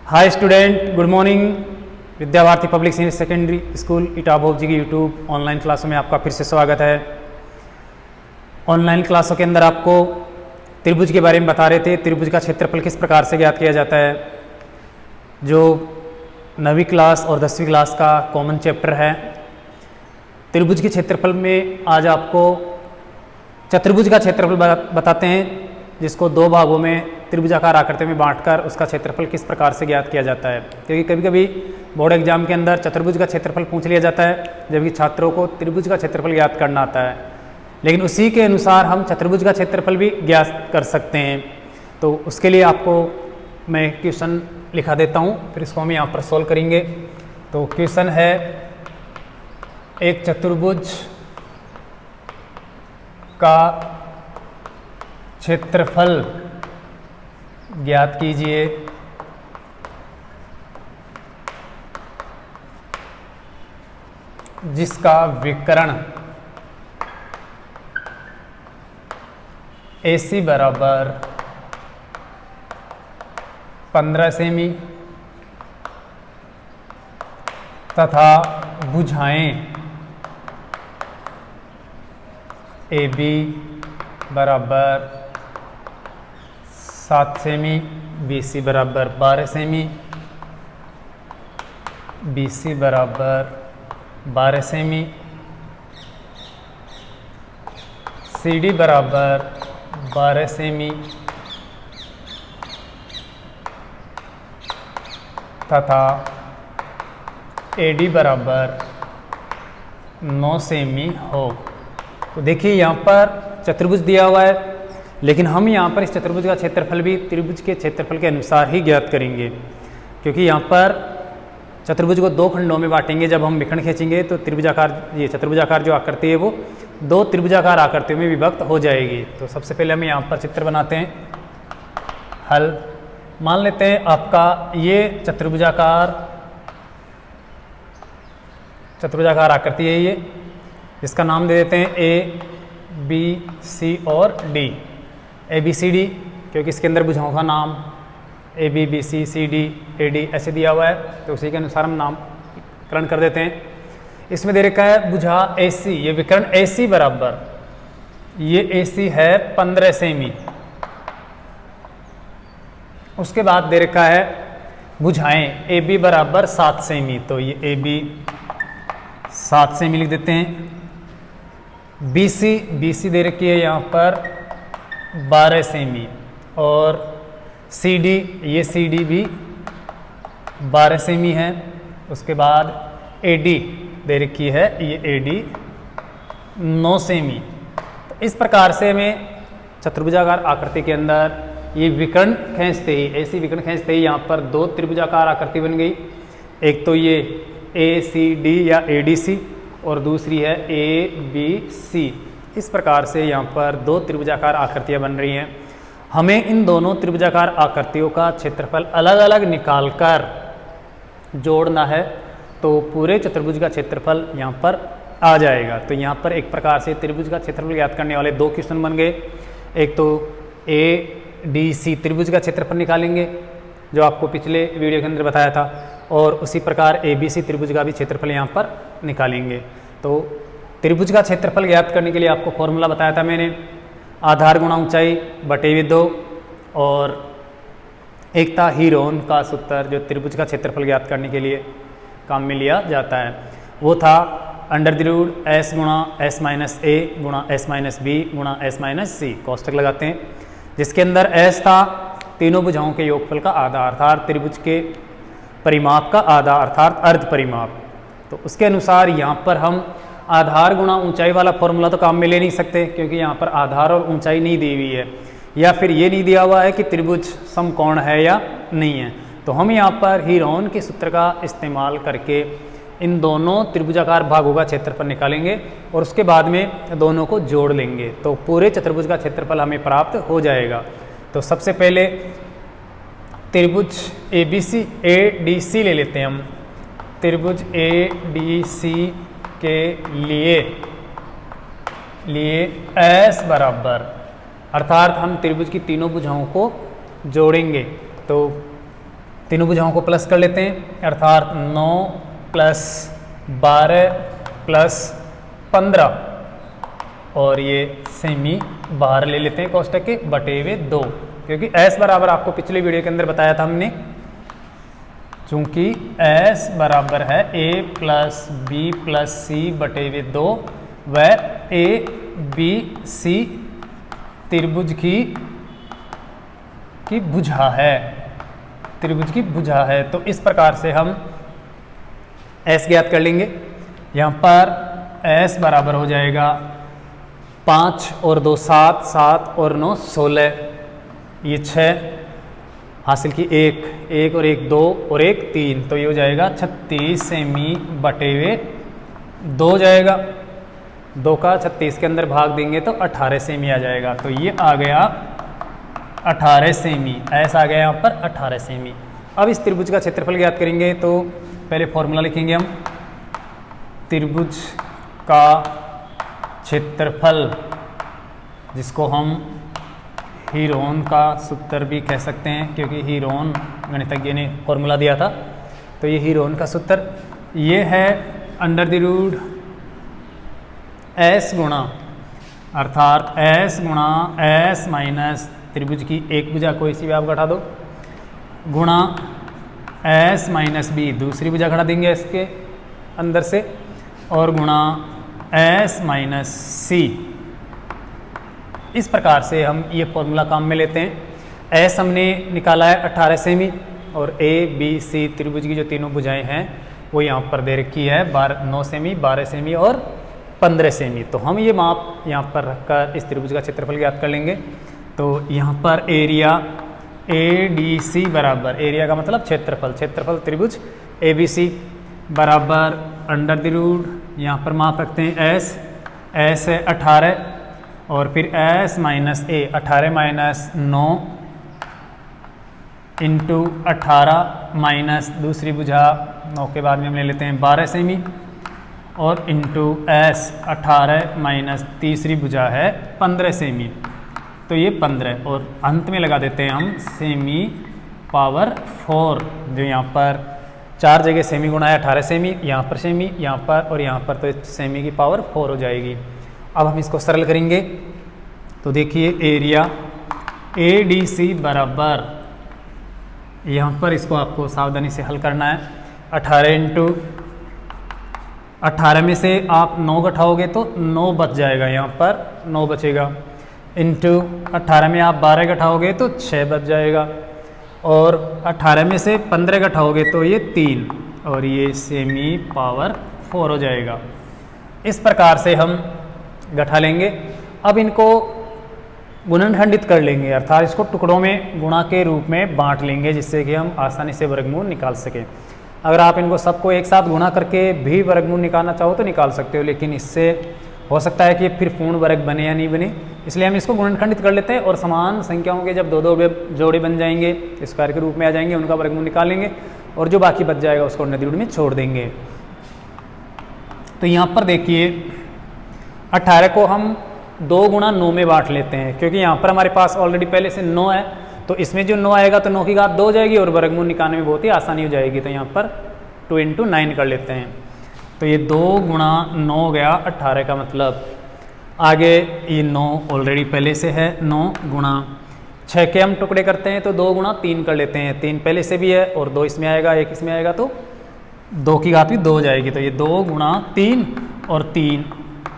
हाय student, good morning. Vidya Bharati public senior secondary school Itabhog ji की YouTube online क्लासों में आपका फिर से स्वागत है। ऑनलाइन क्लासों के अंदर आपको त्रिभुज के बारे में बता रहे थे, त्रिभुज का क्षेत्रफल किस प्रकार से ज्ञात किया जाता है। जो 9वीं क्लास और 10वीं क्लास का कॉमन चैप्टर है त्रिभुज के क्षेत्रफल में, आज आपको चतुर्भुज का क्षेत्रफल बताते हैं, जिसको दो भागों में त्रिभुजाकार आकृति में बांटकर उसका क्षेत्रफल किस प्रकार से ज्ञात किया जाता है। क्योंकि कभी कभी बोर्ड एग्जाम के अंदर चतुर्भुज का क्षेत्रफल पूछ लिया जाता है, जबकि छात्रों को त्रिभुज का क्षेत्रफल ज्ञात करना आता है। लेकिन उसी के अनुसार हम चतुर्भुज का क्षेत्रफल भी ज्ञात कर सकते हैं। तो उसके लिए आपको मैं क्वेश्चन लिखा देता हूँ, फिर इसको हम यहाँ पर सोल्व करेंगे। तो क्वेश्चन है, एक चतुर्भुज का क्षेत्रफल ज्ञात कीजिए। जिसका विकर्ण AC बराबर 15 सेमी तथा भुजाएं AB बराबर 7 सेमी, BC बराबर 12 सेमी, BC बराबर 12 सेमी, CD बराबर 12 सेमी तथा AD बराबर 9 सेमी हो। तो देखिए यहाँ पर चतुर्भुज दिया हुआ है, लेकिन हम यहाँ पर इस चतुर्भुज का क्षेत्रफल भी त्रिभुज के क्षेत्रफल के अनुसार ही ज्ञात करेंगे। क्योंकि यहाँ पर चतुर्भुज को दो खंडों में बांटेंगे। जब हम विकर्ण खींचेंगे तो त्रिभुजाकार, ये चतुर्भुजाकार जो आकृति है वो दो त्रिभुजाकार आकृतियों में विभक्त हो जाएगी। तो सबसे पहले हम यहाँ पर चित्र बनाते हैं, हल मान लेते हैं। आपका ये चतुर्भुजाकार आकृति है, ये इसका नाम दे देते हैं A, B, C और D। ABCD, क्योंकि इसके अंदर भुजाओं का नाम AB, BC, CD, AD ऐसे दिया हुआ है, तो उसी के अनुसार हम नामकरण कर देते हैं। इसमें दे रखा है भुजा AC, ये विकर्ण AC बराबर, ये AC है 15 सेमी। उसके बाद दे रखा है भुजाएं AB बराबर 7 सेमी, तो ये AB 7 सेमी लिख देते हैं। BC दे रखी है यहाँ पर 12 सेमी, और CD, ये CD भी 12 सेमी है। उसके बाद AD दे रखी है, ये AD 9 सेमी। तो इस प्रकार से हमें चतुर्भुजाकार आकृति के अंदर ये विकर्ण खींचते ही, ऐसी विकर्ण खींचते ही यहाँ पर दो त्रिभुजाकार आकृति बन गई। एक तो ये ACD या ADC और दूसरी है ABC। इस प्रकार से यहाँ पर दो त्रिभुजाकार आकृतियाँ बन रही हैं। हमें इन दोनों त्रिभुजाकार आकृतियों का क्षेत्रफल अलग अलग निकालकर जोड़ना है, तो पूरे चतुर्भुज का क्षेत्रफल यहाँ पर आ जाएगा। तो यहाँ पर एक प्रकार से त्रिभुज का क्षेत्रफल ज्ञात करने वाले दो क्वेश्चन बन गए। एक तो ADC त्रिभुज का क्षेत्रफल निकालेंगे, जो आपको पिछले वीडियो के अंदर बताया था, और उसी प्रकार ABC त्रिभुज का भी क्षेत्रफल यहाँ पर निकालेंगे। तो त्रिभुज का क्षेत्रफल ज्ञात करने के लिए आपको फॉर्मूला बताया था मैंने, आधार गुणा ऊंचाई बटे में 2, और एक था हीरोन का सूत्र, जो त्रिभुज का क्षेत्रफल ज्ञात करने के लिए काम में लिया जाता है। वो था √S गुणा S माइनस A गुणा S माइनस B गुणा S माइनस C, कोष्टक लगाते हैं, जिसके अंदर S था तीनों भुजाओं के योगफल का आधा, अर्थात त्रिभुज के परिमाप का आधा, अर्थात अर्ध परिमाप। तो उसके अनुसार यहाँ पर हम आधार गुणा ऊंचाई वाला फॉर्मूला तो काम में ले नहीं सकते, क्योंकि यहाँ पर आधार और ऊंचाई नहीं दी हुई है, या फिर ये नहीं दिया हुआ है कि त्रिभुज समकोण है या नहीं है। तो हम यहाँ पर हीरोन के सूत्र का इस्तेमाल करके इन दोनों त्रिभुजाकार भागों का क्षेत्रफल निकालेंगे, और उसके बाद में दोनों को जोड़ लेंगे, तो पूरे चतुर्भुज का क्षेत्रफल हमें प्राप्त हो जाएगा। तो सबसे पहले त्रिभुज ADC ले लेते हैं हम। त्रिभुज ADC के लिए S बराबर, अर्थात हम त्रिभुज की तीनों भुजाओं को जोड़ेंगे। तो तीनों भुजाओं को प्लस कर लेते हैं, अर्थात 9 प्लस 12 प्लस 15 और ये सेमी बाहर ले लेते हैं कोष्टक के, बटे हुए 2, क्योंकि s बराबर आपको पिछले वीडियो के अंदर बताया था हमने, चूंकि s बराबर है a प्लस बी प्लस सी बटे हुए 2, वह ए बी सी त्रिभुज की भुजा है, त्रिभुज की भुजा है। तो इस प्रकार से हम s ज्ञात कर लेंगे। यहाँ पर s बराबर हो जाएगा 5 और 2 7, 7 और 9 16, ये 6 हासिल की 1 और 1 2 और 1 3, तो ये हो जाएगा 36 सेमी बटे हुए 2 जाएगा। 2 का 36 के अंदर भाग देंगे तो 18 सेमी आ जाएगा, तो ये आ गया 18 सेमी, ऐसा आ गया यहाँ पर 18 सेमी। अब इस त्रिभुज का क्षेत्रफल ज्ञात करेंगे, तो पहले फॉर्मूला लिखेंगे हम, त्रिभुज का क्षेत्रफल, जिसको हम हीरोन का सूत्र भी कह सकते हैं, क्योंकि हीरोन गणितज्ञ ने फॉर्मूला दिया था, तो ये हीरोन का सूत्र ये है √, s गुणा, अर्थात s गुणा s माइनस त्रिभुज की एक भुजा कोई सी भी आप घटा दो, गुणा s माइनस b दूसरी भुजा घटा देंगे इसके अंदर से, और गुणा s माइनस c। इस प्रकार से हम ये फॉर्मूला काम में लेते हैं। s हमने निकाला है 18 सेमी, और a b c त्रिभुज की जो तीनों भुजाएं हैं वो यहाँ पर दे रखी है 9 सेमी, 12 सेमी और 15 सेमी। तो हम ये माप यहाँ पर रखकर इस त्रिभुज का क्षेत्रफल ज्ञात कर लेंगे। तो यहाँ पर एरिया ADC बराबर, एरिया का मतलब क्षेत्रफल, क्षेत्रफल त्रिभुज ABC बराबर √, यहाँ पर माप रखते हैं s है 18, और फिर s minus a, 18 minus 9 into 18 minus दूसरी भुजा 9 के बाद में हम ले लेते हैं 12 सेमी, और इंटू s 18 माइनस तीसरी भुजा है 15 सेमी, तो ये 15, और अंत में लगा देते हैं हम सेमी पावर 4, जो यहाँ पर 4 जगह सेमी गुणा है 18 सेमी, यहाँ पर सेमी, यहाँ पर और यहाँ पर, तो सेमी की पावर 4 हो जाएगी। अब हम इसको सरल करेंगे, तो देखिए एरिया ADC बराबर, यहाँ पर इसको आपको सावधानी से हल करना है, 18 इंटू 18 में से आप 9 घटाओगे तो 9 बच जाएगा, यहाँ पर 9 बचेगा, इंटू 18 में आप 12 घटाओगे तो 6 बच जाएगा, और 18 में से 15 घटाओगे तो ये 3, और ये सेमी पावर 4 हो जाएगा। इस प्रकार से हम घटा लेंगे। अब इनको गुणनखंडित कर लेंगे, अर्थात इसको टुकड़ों में गुणा के रूप में बांट लेंगे, जिससे कि हम आसानी से वर्गमूल निकाल सकें। अगर आप इनको सबको एक साथ गुणा करके भी वर्गमूल निकालना चाहो तो निकाल सकते हो, लेकिन इससे हो सकता है कि फिर पूर्ण वर्ग बने या नहीं बने, इसलिए हम इसको गुणनखंडित कर लेते हैं, और समान संख्याओं के जब 2-2 जोड़े बन जाएंगे, स्क्वायर के रूप में आ जाएंगे, उनका वर्गमूल निकालेंगे, और जो बाकी बच जाएगा उसको नदी रूप में छोड़ देंगे। तो यहाँ पर देखिए 18 को हम 2 गुणा 9 में बांट लेते हैं, क्योंकि यहाँ पर हमारे पास ऑलरेडी पहले से 9 है, तो इसमें जो 9 आएगा तो 9 की घात 2 हो जाएगी, और वर्गमूल निकालने में बहुत ही आसानी हो जाएगी। तो यहाँ पर 2 इंटू 9 कर लेते हैं, तो ये 2 गुणा 9 हो गया 18 का मतलब। आगे ये 9 ऑलरेडी पहले से है, 9 गुणा 6 के हम टुकड़े करते हैं तो 2 गुणा 3 कर लेते हैं, 3 पहले से भी है और 2 इसमें आएगा, 1 इसमें आएगा, तो 2 की घात भी 2 हो जाएगी। तो ये 2 गुणा 3 और 3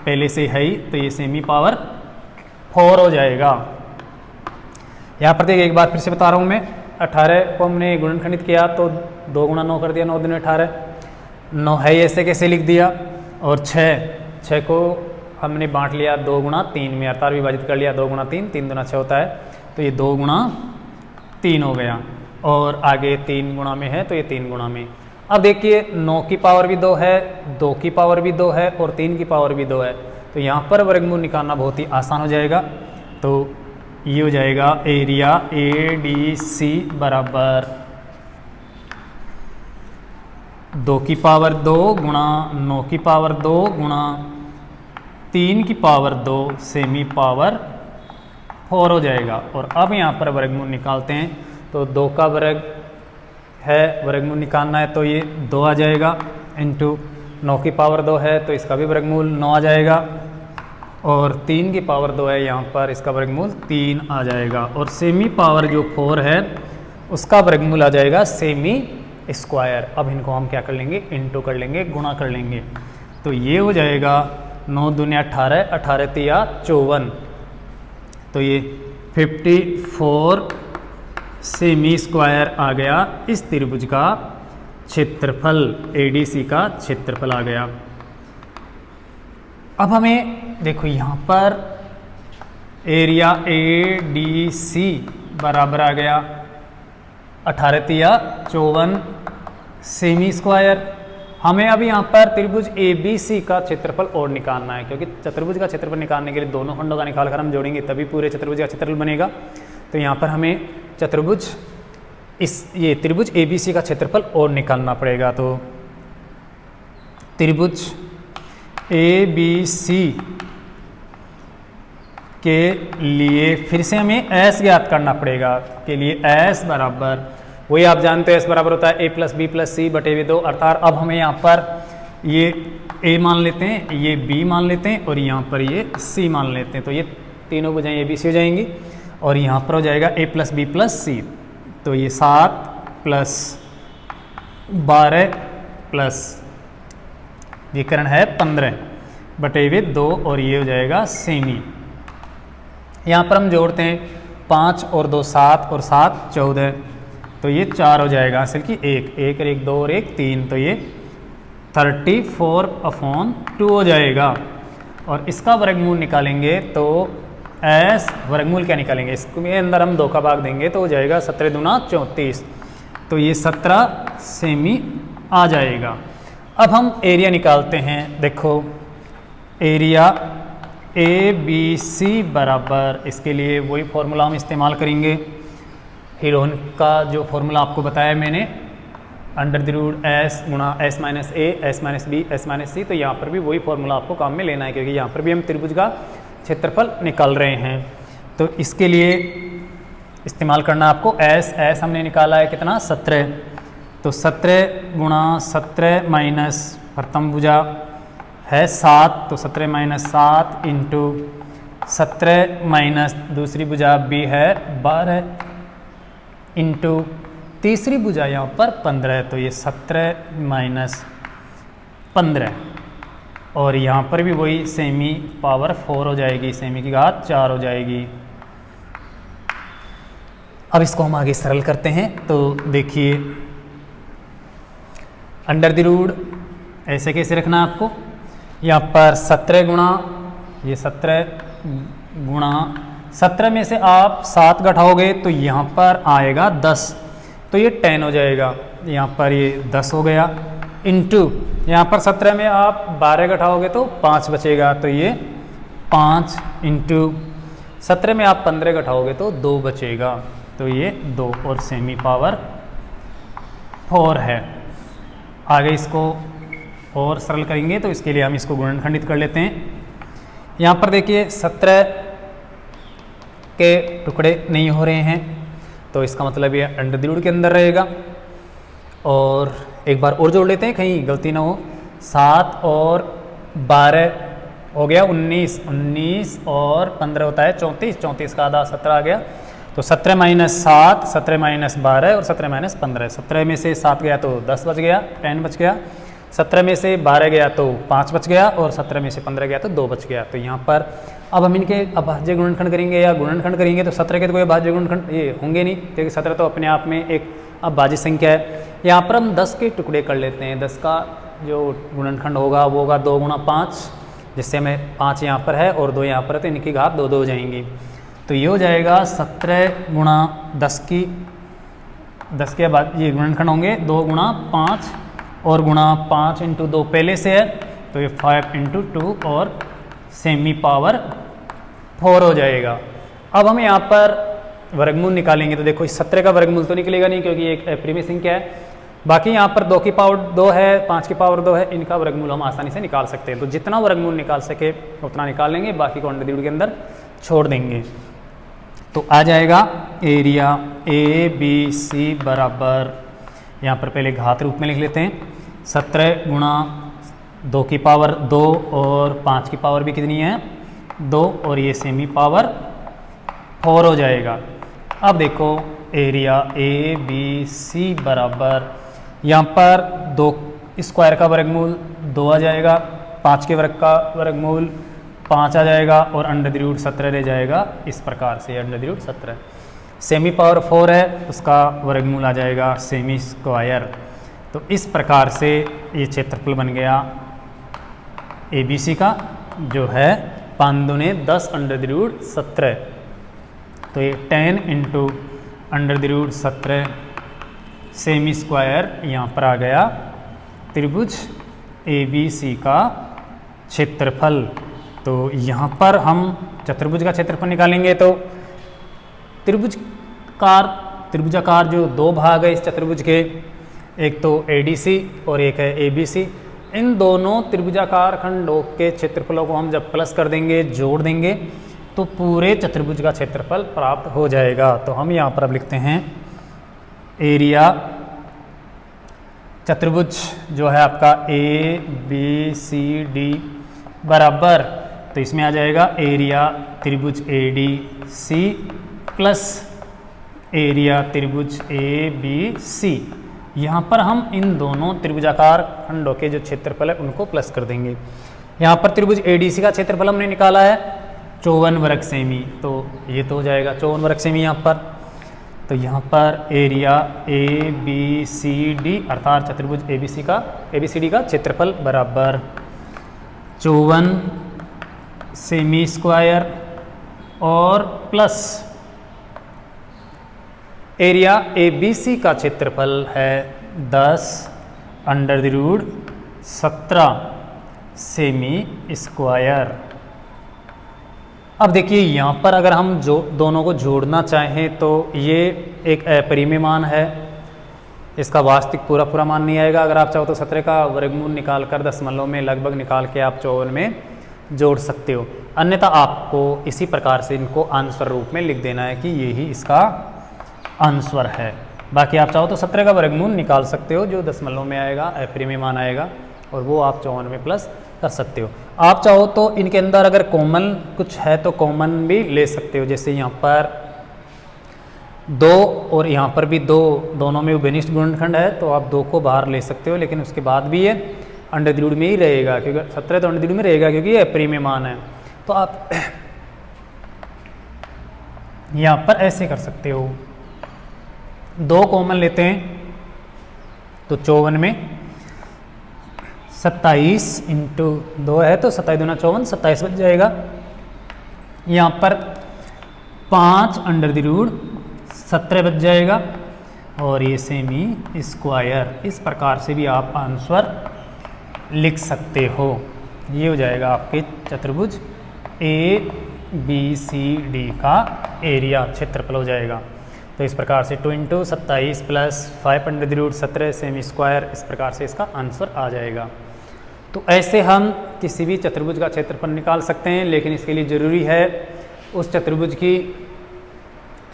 पहले से है ही, तो ये सेमी पावर 4 हो जाएगा। यहाँ पर देखिए एक बार फिर से बता रहा हूँ मैं, 18 को हमने गुणनखंडित किया तो 2 गुणा 9 कर दिया, 9 दूनी 18, 9 है ऐसे कैसे लिख दिया, और 6 को हमने बांट लिया 2 गुणा 3 में, अर्थात विभाजित कर लिया 2 गुणा 3, 3 दूना 6 होता है, तो ये 2 गुणा 3 हो गया, और आगे 3 गुणा में है तो ये 3 गुणा में। अब देखिए 9 की पावर भी 2 है, 2 की पावर भी 2 है, और 3 की पावर भी 2 है, तो यहाँ पर वर्गमूल निकालना बहुत ही आसान हो जाएगा। तो ये हो जाएगा एरिया ADC बराबर 2 की पावर 2 गुणा 9 की पावर 2 गुणा 3 की पावर 2 सेमी पावर 4 हो जाएगा। और अब यहाँ पर वर्गमूल निकालते हैं, तो 2 का वर्ग है वर्गमूल निकालना है तो ये 2 आ जाएगा, इंटू 9 की पावर 2 है तो इसका भी वर्गमूल 9 आ जाएगा, और 3 की पावर 2 है यहाँ पर, इसका वर्गमूल 3 आ जाएगा, और सेमी पावर जो 4 है उसका वर्गमूल आ जाएगा सेमी स्क्वायर। अब इनको हम क्या कर लेंगे, इंटू कर लेंगे, गुणा कर लेंगे, तो ये हो जाएगा 9 दूनी 18, 18 तिया 54, तो ये 54 सेमी स्क्वायर आ गया इस त्रिभुज का क्षेत्रफल, ADC का क्षेत्रफल आ गया। अब हमें देखो यहाँ पर एरिया ADC बराबर आ गया 18 तिया 54 सेमी स्क्वायर। हमें अब यहाँ पर त्रिभुज ABC का क्षेत्रफल और निकालना है, क्योंकि चतुर्भुज का क्षेत्रफल निकालने के लिए दोनों खंडों का निकाल कर हम जोड़ेंगे तभी पूरे चतुर्भुज का क्षेत्रफल बनेगा। तो यहाँ पर हमें चतुर्भुज ये त्रिभुज ABC का क्षेत्रफल और निकालना पड़ेगा। तो त्रिभुज ABC के लिए फिर से हमें S ज्ञात करना पड़ेगा, के लिए S बराबर वही आप जानते हैं S बराबर होता है A + B + C बटे 2, अर्थात अब हमें यहाँ पर ये A मान लेते हैं, ये B मान लेते हैं और यहाँ पर ये C मान लेते हैं, तो ये तीनों भुजाएं ABC हो जाएंगी और यहाँ पर हो जाएगा A + B + C, तो ये 7 + 12 प्लस विकर्ण है 15 बटे 2 और ये हो जाएगा सेमी। यहाँ पर हम जोड़ते हैं 5 और 2 7 और 7 14, तो ये 4 हो जाएगा, असल की 1 और 1 2 और 1 3, तो ये 34/2 हो जाएगा। और इसका वर्गमूल निकालेंगे तो S वर्गमूल क्या निकालेंगे, इसके अंदर हम 2 का भाग देंगे तो हो जाएगा 17 दूना 34, तो ये 17 सेमी आ जाएगा। अब हम एरिया निकालते हैं। देखो एरिया ABC बराबर, इसके लिए वही फॉर्मूला हम इस्तेमाल करेंगे, हीरोन का जो फॉर्मूला आपको बताया मैंने, √S गुणा S - A S - B S - C, तो यहाँ पर भी वही फॉर्मूला आपको काम में लेना है, क्योंकि यहाँ पर भी हम त्रिभुज का क्षेत्रफल निकाल रहे हैं। तो इसके लिए इस्तेमाल करना आपको S हमने निकाला है कितना 17, तो 17 गुणा 17 माइनस प्रथम भुजा है 7, तो 17 - 7 इंटू 17 माइनस दूसरी भुजा B है 12 इंटू तीसरी भुजा यहाँ पर 15, तो ये 17 - 15 और यहाँ पर भी वही सेमी पावर 4 हो जाएगी, सेमी की घात 4 हो जाएगी। अब इसको हम आगे सरल करते हैं। तो देखिए √ ऐसे कैसे रखना है आपको, यहाँ पर 17 गुणा ये 17 गुणा 17 में से आप 7 घटाओगे तो यहाँ पर आएगा 10, तो ये 10 हो जाएगा, यहाँ पर ये 10 हो गया, इंटू यहाँ पर 17 में आप 12 घटाओगे तो 5 बचेगा, तो ये 5 इंटू 17 में आप 15 घटाओगे तो 2 बचेगा, तो ये 2 और सेमी पावर 4 है। आगे इसको और सरल करेंगे तो इसके लिए हम इसको गुणनखंडित कर लेते हैं। यहाँ पर देखिए 17 के टुकड़े नहीं हो रहे हैं, तो इसका मतलब ये √ के अंदर रहेगा। और एक बार और जोड़ लेते हैं कहीं गलती ना हो, 7 और 12 हो गया 19, 19 और 15 होता है 34, 34 का आधा 17 आ गया, तो 17 - 7 17 - 12 और 17 - 15, 17 में से 7 गया तो 10 बच गया, 10 बच गया, 17 में से 12 गया तो 5 बच गया और 17 में से 15 गया तो 2 बच गया। तो यहाँ पर अब हम इनके अभाज्य गुणनखंड करेंगे या गुणनखंड करेंगे तो 17 के तो कोई अभाज्य गुणनखंड ये होंगे नहीं, क्योंकि 17 तो अपने आप में एक अभाज्य संख्या है। यहाँ पर हम 10 के टुकड़े कर लेते हैं, 10 का जो गुणनखंड होगा वो होगा 2 गुणा 5, जिससे हमें 5 यहाँ पर है और 2 यहाँ पर है, तो इनकी घात 2 हो जाएंगी। तो ये हो जाएगा 17 गुणा 10 के बाद ये गुणनखंड होंगे 2 गुणा 5 और गुणा 5 इंटू 2 पहले से है, तो ये 5 इंटू 2 और सेमी पावर 4 हो जाएगा। अब हम यहाँ पर वर्गमूल निकालेंगे, तो देखो इस 17 का वर्गमूल तो निकलेगा नहीं क्योंकि एक अप्रिय संख्या है, बाकी यहाँ पर 2 की पावर 2 है, 5 की पावर 2 है, इनका वर्गमूल हम आसानी से निकाल सकते हैं। तो जितना वर्गमूल निकाल सके उतना निकाल लेंगे, बाकी को √ के अंदर छोड़ देंगे। तो आ जाएगा एरिया ABC बराबर यहाँ पर पहले घात रूप में लिख लेते हैं। 17 गुणा 2 की पावर 2 और 5 की पावर भी कितनी है 2, और ये सेमी पावर 4 हो जाएगा। अब देखो एरिया ए बी सी बराबर, यहाँ पर 2 स्क्वायर का वर्गमूल 2 आ जाएगा, 5 के वर्ग का वर्गमूल 5 आ जाएगा, और अंडर द रूट 17 रह जाएगा। इस प्रकार से under the root 17 semi power 4 है, उसका वर्गमूल आ जाएगा सेमी स्क्वायर। तो इस प्रकार से ये क्षेत्रफल बन गया ए बी सी का, जो है 5 दूने 10 अंडर द रूट 17। तो ये 10 into under the root 17 semi square यहाँ पर आ गया त्रिभुज ए बी सी का क्षेत्रफल। तो यहाँ पर हम चतुर्भुज का क्षेत्रफल निकालेंगे। तो त्रिभुजाकार जो 2 भाग है इस चतुर्भुज के, एक तो ADC और एक है ABC, इन दोनों त्रिभुजाकार खंडों के क्षेत्रफलों को हम जब प्लस कर देंगे, जोड़ देंगे, तो पूरे चतुर्भुज का क्षेत्रफल प्राप्त हो जाएगा। तो हम यहाँ पर अब लिखते हैं एरिया चतुर्भुज जो है आपका ABCD बराबर, तो इसमें आ जाएगा एरिया त्रिभुज ADC प्लस एरिया त्रिभुज ABC। यहाँ पर हम इन दोनों त्रिभुजाकार खंडों के जो क्षेत्रफल है उनको प्लस कर देंगे। यहाँ पर त्रिभुज ADC का क्षेत्रफल हमने निकाला है 54 वर्ग सेमी, तो ये तो हो जाएगा 54 वर्ग सेमी यहाँ पर। तो यहाँ पर एरिया ABCD अर्थात चतुर्भुज ABCD का क्षेत्रफल बराबर 54 सेमी स्क्वायर और प्लस एरिया ABC का क्षेत्रफल है 10 under the root 17 semi square. अब देखिए यहाँ पर अगर हम दोनों को जोड़ना चाहें तो ये एक अपरिमेय मान है, इसका वास्तविक पूरा मान नहीं आएगा। अगर आप चाहो तो 17 का वर्गमूल निकाल कर दशमलव में लगभग निकाल के आप 54 में जोड़ सकते हो, अन्यथा आपको इसी प्रकार से इनको आंसर रूप में लिख देना है कि यही इसका आंसर है। बाकी आप चाहो तो 17 का वर्गमूल निकाल सकते हो जो दशमलव में आएगा, अपरिमेय मान आएगा, और वो आप 54 में प्लस कर सकते हो। आप चाहो तो इनके अंदर अगर कॉमन कुछ है तो कॉमन भी ले सकते हो, जैसे यहाँ पर 2 और यहाँ पर भी 2, दोनों में उभयनिष्ठ गुणनखंड है तो आप 2 को बाहर ले सकते हो, लेकिन उसके बाद भी ये अंडर द रूट में ही रहेगा, क्योंकि 17 तो अंडर द रूट में रहेगा क्योंकि ये अपरिमेय मान है। तो आप यहाँ पर ऐसे कर सकते हो, 2 कॉमन लेते हैं तो 54 में 27 इंटू 2 है तो 27 दूना 54, 27 बच जाएगा। यहाँ पर 5 अंडर द रूट 17 बच जाएगा, और ये सेमी स्क्वायर। इस प्रकार से भी आप आंसर लिख सकते हो। ये हो जाएगा आपके चतुर्भुज ABCD का एरिया क्षेत्रफल हो जाएगा। तो इस प्रकार से 2 into 27 plus 5 under the root 17 semi square, इस प्रकार से इसका आंसर आ जाएगा। तो ऐसे हम किसी भी चतुर्भुज का क्षेत्रफल निकाल सकते हैं, लेकिन इसके लिए ज़रूरी है उस चतुर्भुज की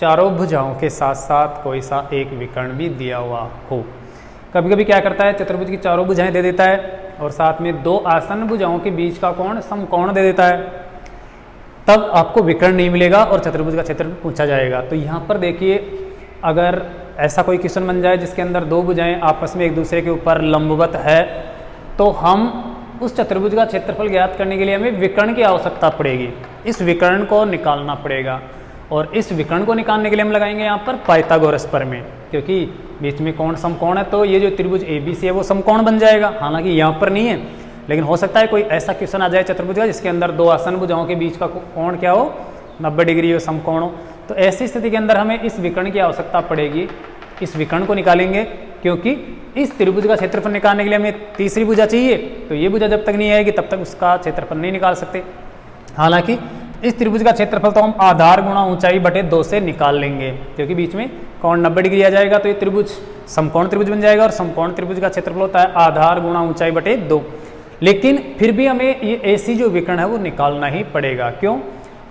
चारों भुजाओं के साथ साथ कोई सा एक विकर्ण भी दिया हुआ हो। कभी कभी क्या करता है, चतुर्भुज की चारों भुजाएं दे देता है और साथ में 2 आसन्न भुजाओं के बीच का कोण समकोण दे देता है, तब आपको विकर्ण नहीं मिलेगा और चतुर्भुज का क्षेत्रफल पूछा जाएगा। तो यहाँ पर देखिए, अगर ऐसा कोई क्वेश्चन बन जाए जिसके अंदर 2 भुजाएं आपस में एक दूसरे के ऊपर लंबवत है, तो हम उस चतुर्भुज का क्षेत्रफल ज्ञात करने के लिए हमें विकर्ण की आवश्यकता पड़ेगी। इस विकर्ण को निकालना पड़ेगा, और इस विकर्ण को निकालने के लिए हम लगाएंगे यहाँ पर पाइथागोरस प्रमेय, क्योंकि बीच में कोण समकोण है तो ये जो त्रिभुज ABC है वो समकोण बन जाएगा। हालांकि यहाँ पर नहीं है, लेकिन हो सकता है कोई ऐसा क्वेश्चन आ जाए चतुर्भुज का जिसके अंदर 2 आसन्न भुजाओं के बीच का कोण क्या हो, 90 डिग्री हो, समकोण हो। तो ऐसी स्थिति के अंदर हमें इस विकर्ण की आवश्यकता पड़ेगी। इस विकर्ण को निकालेंगे, क्योंकि इस त्रिभुज का क्षेत्रफल निकालने के लिए हमें तीसरी भुजा चाहिए, तो ये भुजा जब तक नहीं आएगी तब तक उसका क्षेत्रफल नहीं निकाल सकते। हालांकि इस त्रिभुज का क्षेत्रफल तो हम आधार गुणा ऊंचाई बटे 2 से निकाल लेंगे, क्योंकि बीच में कोण 90 डिग्री आ जाएगा, तो ये त्रिभुज समकोण त्रिभुज बन जाएगा, और समकोण त्रिभुज का क्षेत्रफल होता है आधार गुणा ऊंचाई बटे 2। लेकिन फिर भी हमें ये ऐसी जो विकर्ण है वो निकालना ही पड़ेगा। क्यों?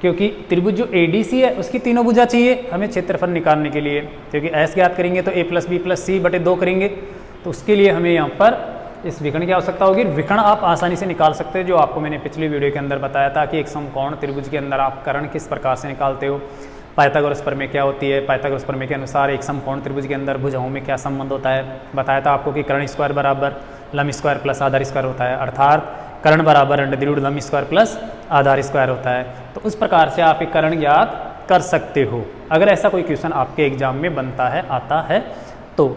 क्योंकि त्रिभुज जो ADC है उसकी तीनों भुजा चाहिए हमें क्षेत्रफल निकालने के लिए, क्योंकि S ज्ञात करेंगे तो a+b+c/2 करेंगे, तो उसके लिए हमें यहाँ पर इस विकर्ण की आवश्यकता होगी। विकर्ण आप आसानी से निकाल सकते हो, जो आपको मैंने पिछली वीडियो के अंदर बताया था कि एक समकोण त्रिभुज के अंदर आप कर्ण किस प्रकार से निकालते हो, पाइथागोरस प्रमेय क्या होती है, पाइथागोरस प्रमेय के अनुसार एक समकोण त्रिभुज के अंदर भुजाओं में क्या संबंध होता है। बताया था आपको कि कर्ण स्क्वायर बराबर लंब स्क्वायर प्लस आधार स्क्वायर होता है, अर्थात कर्ण बराबर अंडर लंब स्क्वायर प्लस आधार स्क्वायर होता है। तो उस प्रकार से आप एक कर्ण ज्ञात कर सकते हो अगर ऐसा कोई क्वेश्चन आपके एग्जाम में बनता है, आता है तो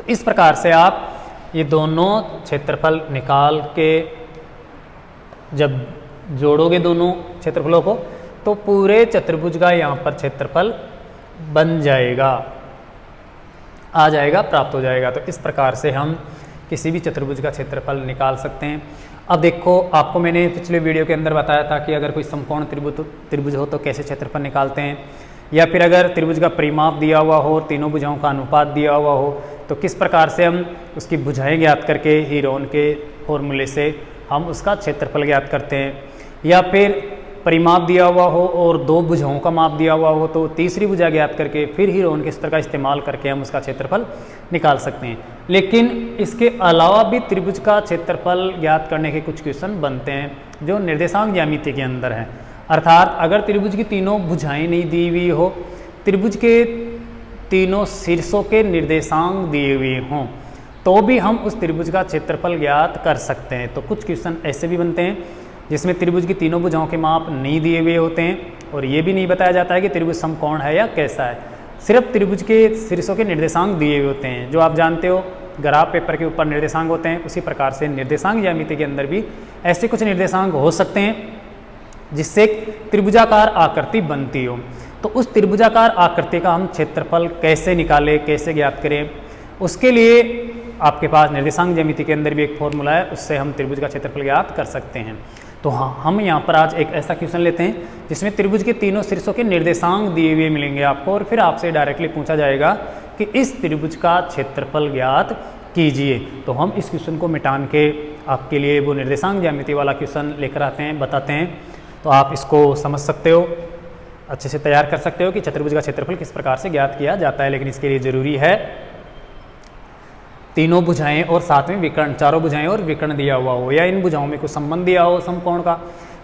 इस प्रकार से आप ये दोनों क्षेत्रफल निकाल के जब जोड़ोगे दोनों क्षेत्रफलों को तो पूरे चतुर्भुज का यहाँ पर क्षेत्रफल बन जाएगा, आ जाएगा, प्राप्त हो जाएगा। तो इस प्रकार से हम किसी भी चतुर्भुज का क्षेत्रफल निकाल सकते हैं। अब देखो, आपको मैंने पिछले वीडियो के अंदर बताया था कि अगर कोई समकोण त्रिभुज हो तो कैसे क्षेत्रफल निकालते हैं, या फिर अगर त्रिभुज का परिमाप दिया हुआ हो, तीनों भुजाओं का अनुपात दिया हुआ हो, तो किस प्रकार से हम उसकी भुजाएं ज्ञात करके हीरोन के फॉर्मूले से हम उसका क्षेत्रफल ज्ञात करते हैं। या फिर परिमाप दिया हुआ हो और दो भुजाओं का माप दिया हुआ हो तो तीसरी भुजा ज्ञात करके फिर हीरोन के सूत्र का इस्तेमाल करके हम उसका क्षेत्रफल निकाल सकते हैं। लेकिन इसके अलावा भी त्रिभुज का क्षेत्रफल ज्ञात करने के कुछ क्वेश्चन बनते हैं जो निर्देशांक ज्यामिति के अंदर हैं। अर्थात अगर त्रिभुज की तीनों भुजाएं नहीं दी हुई हो, त्रिभुज के तीनों शीर्षों के निर्देशांक दिए हुए हों, तो भी हम उस त्रिभुज का क्षेत्रफल ज्ञात कर सकते हैं। तो कुछ क्वेश्चन ऐसे भी बनते हैं जिसमें त्रिभुज की तीनों भुजाओं के माप नहीं दिए हुए होते हैं और ये भी नहीं बताया जाता है कि त्रिभुज समकोण है या कैसा है, सिर्फ त्रिभुज के शीर्षों के निर्देशांक दिए हुए होते हैं। जो आप जानते हो ग्राफ पेपर के ऊपर निर्देशांक होते हैं, उसी प्रकार से निर्देशांक ज्यामिति के अंदर भी ऐसे कुछ निर्देशांक हो सकते हैं जिससे त्रिभुजाकार आकृति बनती हो। तो उस त्रिभुजाकार आकृति का हम क्षेत्रफल कैसे निकालें, कैसे ज्ञात करें, उसके लिए आपके पास निर्देशांक ज्यामिति के अंदर भी एक फॉर्मूला है, उससे हम त्रिभुज का क्षेत्रफल ज्ञात कर सकते हैं। तो हाँ, हम यहाँ पर आज एक ऐसा क्वेश्चन लेते हैं जिसमें त्रिभुज के तीनों शीर्षों के निर्देशांक दिए हुए मिलेंगे आपको, और फिर आपसे डायरेक्टली पूछा जाएगा कि इस त्रिभुज का क्षेत्रफल ज्ञात कीजिए। तो हम इस क्वेश्चन को मिटान के आपके लिए वो निर्देशांक ज्यामिति वाला क्वेश्चन लेकर आते हैं, बताते हैं, तो आप इसको समझ सकते हो, अच्छे से तैयार कर सकते हो कि चतुर्भुज का क्षेत्रफल किस प्रकार से ज्ञात किया जाता है। लेकिन इसके लिए जरूरी है तीनों भुजाएं और साथ में विकर्ण, चारों भुजाएं और विकर्ण दिया हुआ हो, या इन भुजाओं में कुछ संबंध दिया हो समकोण का,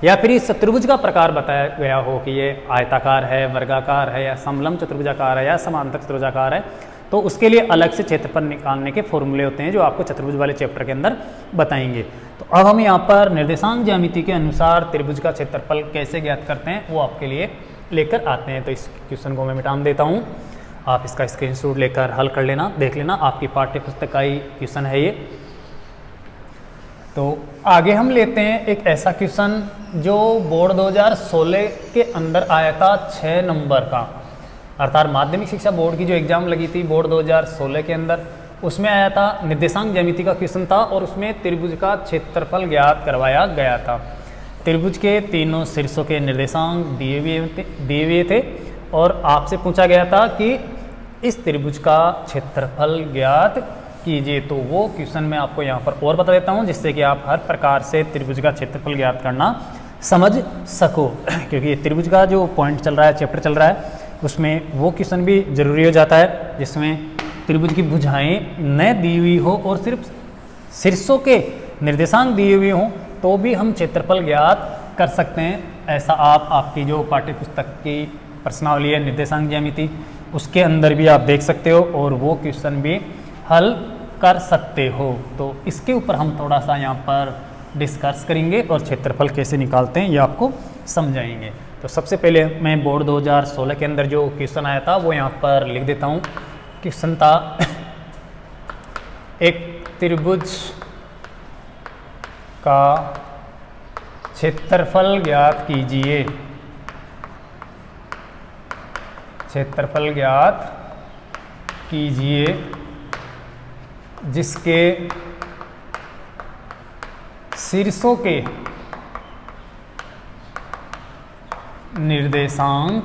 या फिर इस चतुर्भुज का प्रकार बताया गया हो कि ये आयताकार है, वर्गाकार है, या समलंब चतुर्भुजाकार है, या समांतर चतुर्भुजाकार है। तो उसके लिए अलग से क्षेत्रफल निकालने के फॉर्मूले होते हैं जो आपको चतुर्भुज वाले चैप्टर के अंदर बताएंगे। तो अब हम यहाँ पर निर्देशांक ज्यामिति के अनुसार त्रिभुज का क्षेत्रफल कैसे ज्ञात करते हैं वो आपके लिए लेकर आते हैं। तो इस क्वेश्चन को मैं मिटान देता हूँ, आप इसका स्क्रीनशॉट लेकर हल कर लेना, देख लेना, आपकी पाठ्य पुस्तक का ही क्वेश्चन है ये। तो आगे हम लेते हैं एक ऐसा क्वेश्चन जो बोर्ड 2016 के अंदर आया था 6 नंबर का, अर्थात माध्यमिक शिक्षा बोर्ड की जो एग्जाम लगी थी बोर्ड 2016 के अंदर, उसमें आया था निर्देशांक ज्यामिति का क्वेश्चन था और उसमें त्रिभुज का क्षेत्रफल ज्ञात करवाया गया था। त्रिभुज के तीनों शीर्षों के निर्देशांक दिए हुए थे और आपसे पूछा गया था कि इस त्रिभुज का क्षेत्रफल ज्ञात कीजिए। तो वो क्वेश्चन मैं आपको यहाँ पर और बता देता हूँ जिससे कि आप हर प्रकार से त्रिभुज का क्षेत्रफल ज्ञात करना समझ सको, क्योंकि त्रिभुज का जो पॉइंट चल रहा है, चैप्टर चल रहा है, उसमें वो क्वेश्चन भी जरूरी हो जाता है जिसमें त्रिभुज की भुजाएं न दी हुई हो और सिर्फ शीर्षों के निर्देशांक दिए हुए हों तो भी हम क्षेत्रफल ज्ञात कर सकते हैं। ऐसा आप आपकी जो पाठ्य पुस्तक की प्रश्नावली है निर्देशांक ज्यामिति, उसके अंदर भी आप देख सकते हो और वो क्वेश्चन भी हल कर सकते हो। तो इसके ऊपर हम थोड़ा सा यहाँ पर डिस्कस करेंगे और क्षेत्रफल कैसे निकालते हैं ये आपको समझाएंगे। तो सबसे पहले मैं बोर्ड 2016 के अंदर जो क्वेश्चन आया था वो यहाँ पर लिख देता हूँ। क्वेश्चन था एक त्रिभुज का क्षेत्रफल ज्ञात कीजिए, क्षेत्रफल ज्ञात कीजिए जिसके शीर्षों के निर्देशांक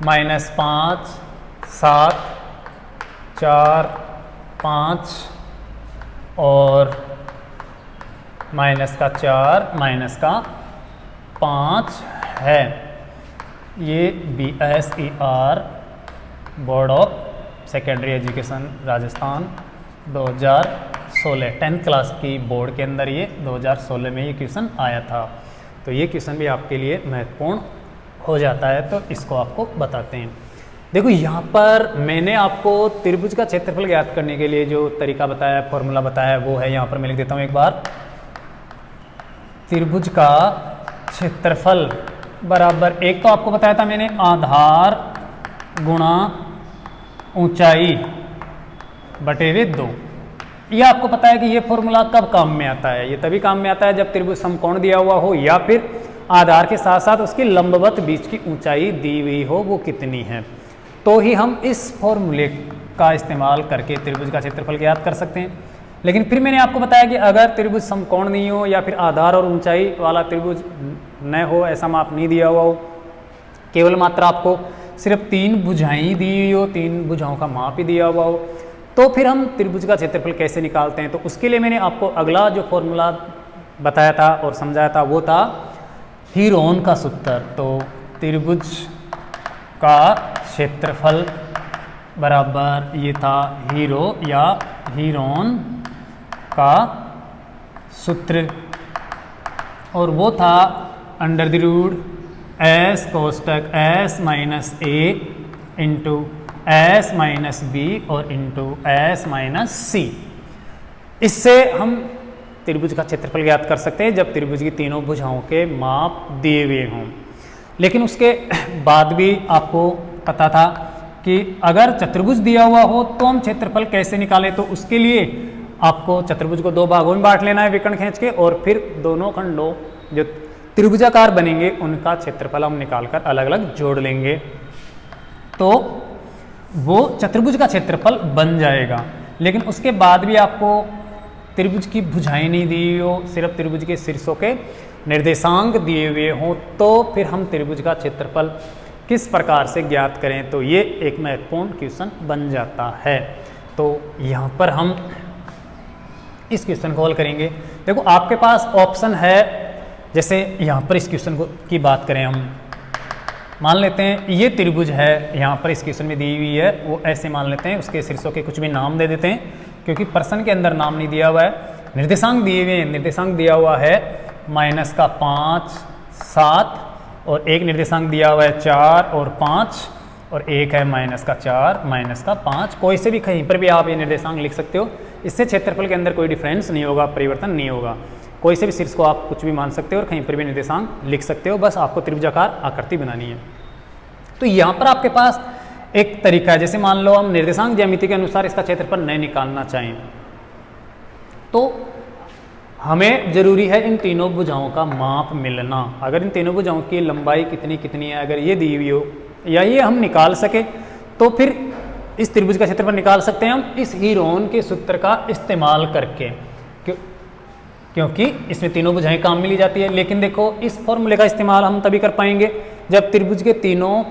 -5, 7, 4, 5, और माइनस का 4 माइनस का 5 है। ये BSER board of secondary education Rajasthan 2016 10th class की बोर्ड के अंदर ये 2016 में ये क्वेश्चन आया था। तो ये क्वेश्चन भी आपके लिए महत्वपूर्ण हो जाता है, तो इसको आपको बताते हैं। देखो यहाँ पर मैंने आपको त्रिभुज का क्षेत्रफल ज्ञात करने के लिए जो तरीका बताया, फॉर्मूला बताया, वो है यहाँ पर मैं लिख देता हूँ एक बार। त्रिभुज का क्षेत्रफल बराबर, एक तो आपको बताया था मैंने आधार गुणा ऊंचाई बटे में 2। ये आपको पता है कि ये फॉर्मूला कब काम में आता है? ये तभी काम में आता है जब त्रिभुज समकोण दिया हुआ हो या फिर आधार के साथ साथ उसकी लंबवत बीच की ऊंचाई दी हुई हो, वो कितनी है, तो ही हम इस फॉर्मूले का इस्तेमाल करके त्रिभुज का क्षेत्रफल ज्ञात कर सकते हैं। लेकिन फिर मैंने आपको बताया कि अगर त्रिभुज समकोण नहीं हो या फिर आधार और ऊंचाई वाला त्रिभुज न हो, ऐसा माप नहीं दिया हुआ हो, केवल मात्र आपको सिर्फ 3 भुजाएं दी हुई हो, 3 भुजाओं का माप ही दिया हुआ हो, तो फिर हम त्रिभुज का क्षेत्रफल कैसे निकालते हैं? तो उसके लिए मैंने आपको अगला जो फॉर्मूला बताया था और समझाया था वो था हीरोन का सूत्र। तो त्रिभुज का क्षेत्रफल बराबर ये था हीरो या हीरोन का सूत्र, और वो था अंडर द रूट एस कोष्टक S minus A into S minus B और इंटू एस माइनस सी। इससे हम त्रिभुज का क्षेत्रफल ज्ञात कर सकते हैं जब त्रिभुज की तीनों भुजाओं के माप दिए हुए हों। लेकिन उसके बाद भी आपको पता था कि अगर चतुर्भुज दिया हुआ हो तो हम क्षेत्रफल कैसे निकालें, तो उसके लिए आपको चतुर्भुज को 2 भागों में बांट लेना है विकर्ण खींच के, और फिर दोनों खंडों जो त्रिभुजाकार बनेंगे उनका क्षेत्रफल हम निकालकर अलग अलग जोड़ लेंगे, तो वो चतुर्भुज का क्षेत्रफल बन जाएगा। लेकिन उसके बाद भी आपको त्रिभुज की भुजाएं नहीं दी हो, सिर्फ त्रिभुज के शीर्षों के निर्देशांक दिए हुए हों, तो फिर हम त्रिभुज का क्षेत्रफल किस प्रकार से ज्ञात करें, तो ये एक महत्वपूर्ण क्वेश्चन बन जाता है। तो यहाँ पर हम इस क्वेश्चन को हल करेंगे। देखो आपके पास ऑप्शन है, जैसे यहाँ पर इस क्वेश्चन को की बात करें, हम मान लेते हैं ये त्रिभुज है, यहाँ पर इस क्वेश्चन में दी हुई है, वो ऐसे मान लेते हैं, उसके शीर्षों के कुछ भी नाम दे देते हैं, क्योंकि प्रश्न के अंदर नाम नहीं दिया हुआ है। निर्देशांक दिए हुए हैं, निर्देशांक दिया हुआ है -5, 7, और एक निर्देशांक दिया हुआ है 4 और 5, और एक है -4, -5। कोई से भी कहीं पर भी आप ये निर्देशांक लिख सकते हो, इससे क्षेत्रफल के अंदर कोई डिफरेंस नहीं होगा, परिवर्तन नहीं होगा। कोई से भी शीर्ष को आप कुछ भी मान सकते हो और कहीं पर भी निर्देशांक लिख सकते हो, बस आपको त्रिभुजाकार आकृति बनानी है। तो यहाँ पर आपके पास एक तरीका है, जैसे मान लो हम निर्देशांक ज्यामिति के अनुसार इसका क्षेत्रफल नहीं निकालना चाहें, तो हमें जरूरी है इन तीनों भुजाओं का माप मिलना। अगर इन तीनों भुजाओं की लंबाई कितनी कितनी है, अगर ये दी हुई हो या ये हम निकाल सके, तो फिर इस त्रिभुज का क्षेत्रफल निकाल सकते हैं हम इस हीरोन के सूत्र का इस्तेमाल करके, क्योंकि इसमें तीनों भुजाएं काम में ली जाती है। लेकिन देखो इस फॉर्मूले का इस्तेमाल हम तभी कर पाएंगे जब त्रिभुज के तीनों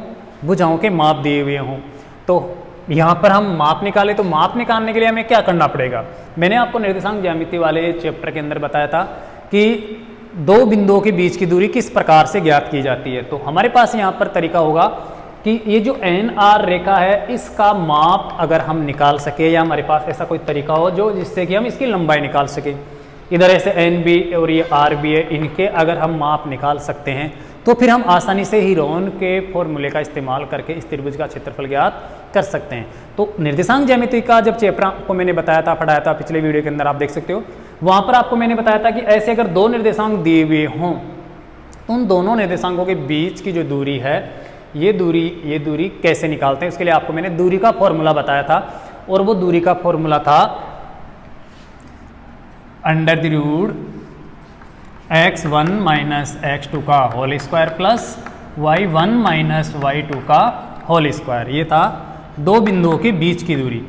भुजाओं के माप दिए हुए हों। तो यहाँ पर हम माप निकालें, तो माप निकालने के लिए हमें क्या करना पड़ेगा? मैंने आपको निर्देशांक ज्यामिति वाले चैप्टर के अंदर बताया था कि 2 बिंदुओं के बीच की दूरी किस प्रकार से ज्ञात की जाती है। तो हमारे पास यहाँ पर तरीका होगा कि ये जो NR रेखा है, इसका माप अगर हम निकाल सके, या हमारे पास ऐसा कोई तरीका हो जो जिससे कि हम इसकी लंबाई निकाल सके। इधर ऐसे NB और ये RB है, इनके अगर हम माप निकाल सकते हैं तो फिर हम आसानी से हीरोन के फॉर्मूले का इस्तेमाल करके इस त्रिभुज का क्षेत्रफल ज्ञात कर सकते हैं। तो निर्देशांक ज्यामिति का जब चैप्टर आपको मैंने बताया था, पढ़ाया था पिछले वीडियो के अंदर, आप देख सकते हो, वहाँ पर आपको मैंने बताया था कि ऐसे अगर 2 निर्देशांक दिए हुए हों तो उन दोनों निर्देशांकों के बीच की जो दूरी है, ये दूरी कैसे निकालते हैं, उसके लिए आपको मैंने दूरी का फॉर्मूला बताया था, और वो दूरी का फॉर्मूला था under the root x1 minus x2 का whole square plus y1 minus y2 का होल स्क्वायर। ये था 2 बिंदुओं के बीच की दूरी,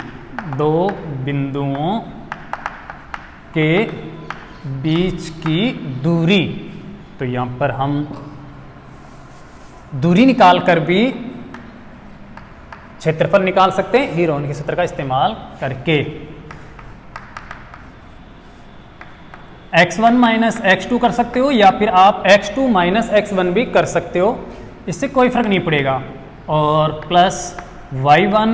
2 बिंदुओं के बीच की दूरी। तो यहाँ पर हम दूरी निकाल कर भी क्षेत्रफल निकाल सकते हैं हीरोन के सूत्र का इस्तेमाल करके। x1 माइनस x2 कर सकते हो या फिर आप x2 माइनस x1 भी कर सकते हो, इससे कोई फर्क नहीं पड़ेगा। और प्लस y1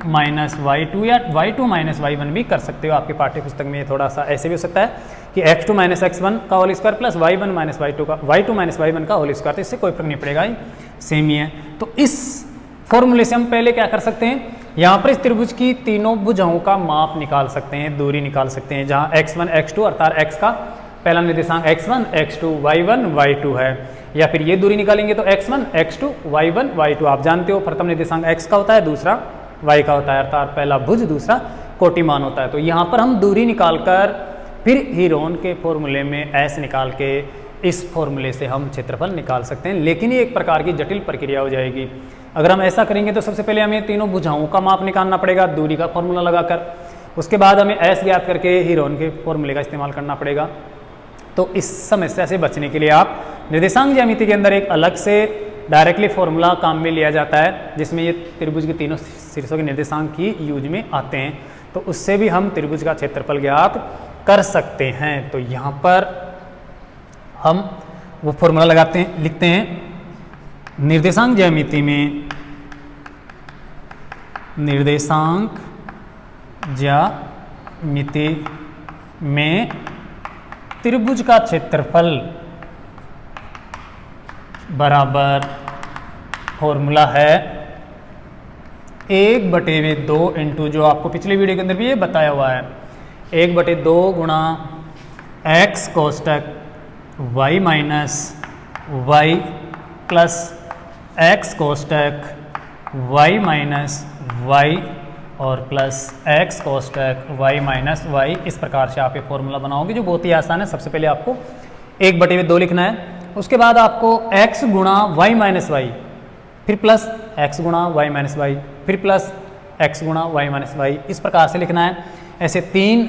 माइनस y2 या y2 माइनस y1 भी कर सकते हो। आपके पाठ्य पुस्तक में ये थोड़ा सा ऐसे भी हो सकता है कि x2 माइनस x1 का whole square plus y1 minus y2 minus y1 का होल स्क्वायर, तो इससे कोई फर्क नहीं पड़ेगा, सेम ही है। तो इस फॉर्मूले से हम पहले क्या कर सकते हैं, यहाँ पर इस त्रिभुज की तीनों भुजाओं का माप निकाल सकते हैं, दूरी निकाल सकते हैं, जहाँ x1 x2 अर्थात x का पहला निर्देशांक x1 x2 y1 y2 है, या फिर ये दूरी निकालेंगे तो x1 x2 y1 y2। आप जानते हो प्रथम निर्देशांक x का होता है, दूसरा y का होता है, अर्थात पहला भुज दूसरा कोटिमान होता है। तो यहाँ पर हम दूरी निकाल कर फिर हीरोन के फॉर्मूले में s निकाल के इस फॉर्मूले से हम क्षेत्रफल निकाल सकते हैं, लेकिन ये एक प्रकार की जटिल प्रक्रिया हो जाएगी। अगर हम ऐसा करेंगे तो सबसे पहले हमें तीनों भुजाओं का माप निकालना पड़ेगा दूरी का फॉर्मूला लगाकर, उसके बाद हमें s ज्ञात करके हीरोन के फॉर्मूले का इस्तेमाल करना पड़ेगा। तो इस समस्या से बचने के लिए आप निर्देशांक ज्यामिति के अंदर एक अलग से डायरेक्टली फॉर्मूला काम में लिया जाता है, जिसमें ये त्रिभुज के तीनों शीर्षों के निर्देशांक ही यूज में आते हैं, तो उससे भी हम त्रिभुज का क्षेत्रफल ज्ञात कर सकते हैं। तो यहाँ पर हम वो फॉर्मूला लगाते हैं, लिखते हैं निर्देशांक ज्यामिति में, निर्देशांक ज्यामिति में त्रिभुज का क्षेत्रफल बराबर फॉर्मूला है 1/2 इंटू, जो आपको पिछले वीडियो के अंदर भी ये बताया हुआ है, 1/2 गुणा x कोष्टक y minus y plus x कोष्टक y minus y और plus x कोष्टक y minus y। इस प्रकार से आप ये फॉर्मूला बनाओगे जो बहुत ही आसान है। सबसे पहले आपको 1/2 लिखना है, उसके बाद आपको x गुणा y माइनस y, फिर प्लस x गुणा y माइनस y, फिर प्लस x गुणा y माइनस y, इस प्रकार से लिखना है। ऐसे 3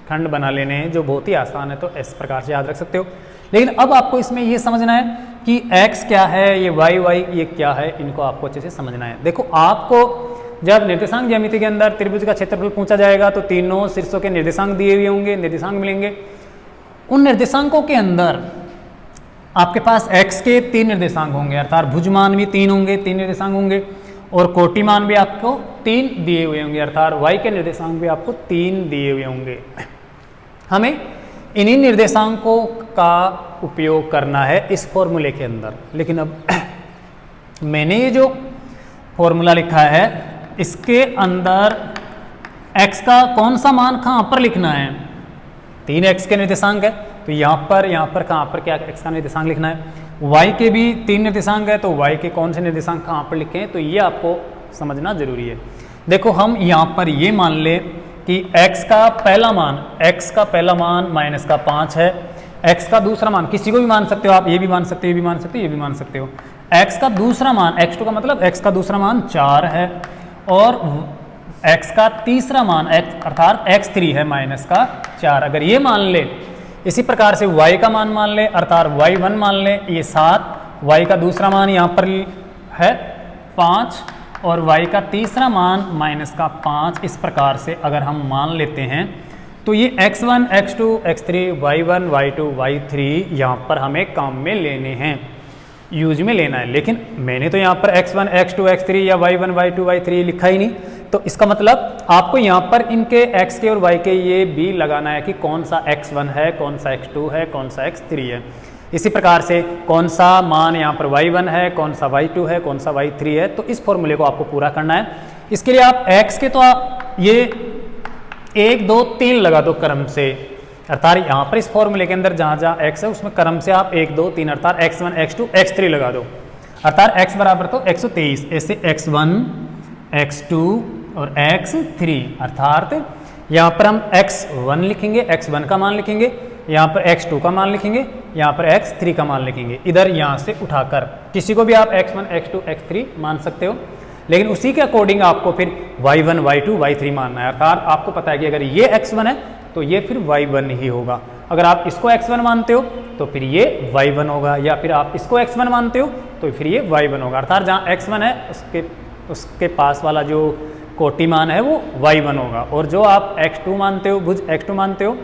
खंड बना लेने हैं जो बहुत ही आसान है, तो इस प्रकार से याद रख सकते हो। लेकिन अब आपको इसमें ये समझना है कि x क्या है, ये y ये क्या है, इनको आपको अच्छे से समझना है। देखो, आपको जब निर्देशांक ज्यामिति के अंदर त्रिभुज का क्षेत्रफल पूछा जाएगा तो तीनों शीर्षों के निर्देशांक दिए हुए होंगे, निर्देशांक मिलेंगे। उन निर्देशांकों के अंदर आपके पास x के 3 निर्देशांक होंगे, अर्थात भुजमान भी 3 होंगे, 3 निर्देशांक होंगे, और कोटिमान भी आपको 3 दिए हुए होंगे, अर्थात y के निर्देशांक भी आपको 3 दिए हुए होंगे। हमें इन्हीं निर्देशांकों का उपयोग करना है इस फॉर्मूले के अंदर। लेकिन अब मैंने ये जो फॉर्मूला लिखा है इसके अंदर x का कौन सा मान कहाँ पर लिखना है, 3x के निर्देशांक है, तो यहाँ पर कहाँ पर क्या x का निर्देशांक लिखना है, y के भी 3 निर्देशांक है, तो y के कौन से निर्देशांक कहाँ पर लिखें, तो ये आपको समझना जरूरी है। देखो, हम यहाँ पर ये मान ले कि x का पहला मान माइनस का 5 है, x का दूसरा मान किसी को भी मान सकते हो आप, ये भी मान सकते हो, ये भी मान सकते हो, ये भी मान सकते हो। x का दूसरा मान x2 का मतलब x का दूसरा मान 4 है, और x का तीसरा मान अर्थात x3 है माइनस का 4। अगर ये मान ले, इसी प्रकार से y का मान ले, अर्थात y1 मान ले, ये 7, y का दूसरा मान यहाँ पर है 5 और y का तीसरा मान माइनस का 5। इस प्रकार से अगर हम मान लेते हैं तो ये x1 x2 x3 y1 y2 y3 यहाँ पर हमें काम में लेने हैं, यूज में लेना है। लेकिन मैंने तो यहाँ पर x1 x2 x3 या y1 y2 y3 लिखा ही नहीं, तो इसका मतलब आपको यहाँ पर इनके x के और y के ये भी लगाना है कि कौन सा x1 है, कौन सा x2 है, कौन सा x3 है। इसी प्रकार से कौन सा मान यहाँ पर y1 है, कौन सा y2 है, कौन सा y3 है, तो इस फॉर्मूले को आपको पूरा करना है। इसके लिए आप x के तो ये 1 2 3 लगा दो क्रम से, अर्थात यहाँ पर इस फॉर्मूले के अंदर जहाँ जहाँ x है उसमें क्रम से आप 1 2 3 अर्थात x1 x2 x3 लगा दो, अर्थात x बराबर तो 123, ऐसे x1 x2 और x3, अर्थात यहाँ पर हम x1 लिखेंगे, x1 का मान लिखेंगे, यहाँ पर x2 का मान लिखेंगे, यहाँ पर x3 का मान लिखेंगे। इधर यहाँ से उठाकर किसी को भी आप x1 x2 x3 मान सकते हो, लेकिन उसी के अकॉर्डिंग आपको फिर y1 y2 y3 मानना है। अर्थात आपको पता है कि अगर ये x1 है तो ये फिर y1 ही होगा, अगर आप इसको x1 मानते हो तो फिर ये y1 होगा, या फिर आप इसको x1 मानते हो तो फिर ये y1 होगा। अर्थात जहाँ x1 है उसके पास वाला जो कोटि मान है वो y1 होगा, और जो आप x2 मानते हो, भुज x2 मानते हो,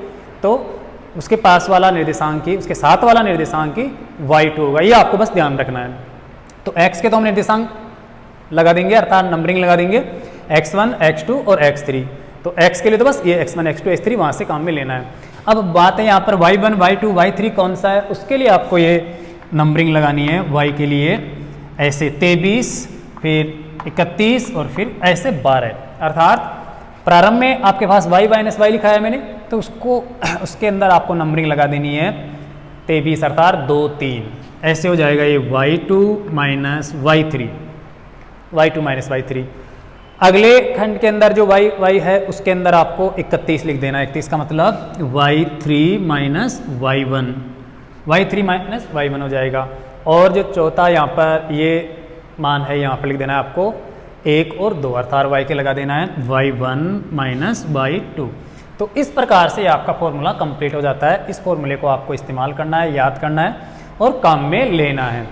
तो उसके पास वाला निर्देशांक की, उसके साथ वाला निर्देशांक की y2 होगा। ये आपको बस ध्यान रखना है। तो x के तो हम निर्देशांक लगा देंगे, अर्थात नंबरिंग लगा देंगे x1, x2 और x3। तो x के लिए तो बस ये x1, x2, x3 वहाँ से काम में लेना है। अब बात है यहाँ पर y1, y2, y3 कौन सा है, उसके लिए आपको ये नंबरिंग लगानी है। y के लिए ऐसे 23, फिर 31 और फिर ऐसे 12, अर्थात प्रारंभ में आपके पास y माइनस वाई लिखा है मैंने, तो उसके अंदर आपको नंबरिंग लगा देनी है 23, अर्थात 2, 3, ऐसे हो जाएगा ये y2 minus y3, y2 minus y3। अगले खंड के अंदर जो y है उसके अंदर आपको 31 लिख देना है। 31 का मतलब y3 minus y1, y3 minus y1 हो जाएगा। और जो चौथा यहाँ पर ये मान है, यहाँ पर लिख देना है आपको 1 और 2, अर्थात y के लगा देना है y1 माइनस y2। तो इस प्रकार से आपका फॉर्मूला कंप्लीट हो जाता है। इस फॉर्मूले को आपको इस्तेमाल करना है, याद करना है और काम में लेना है।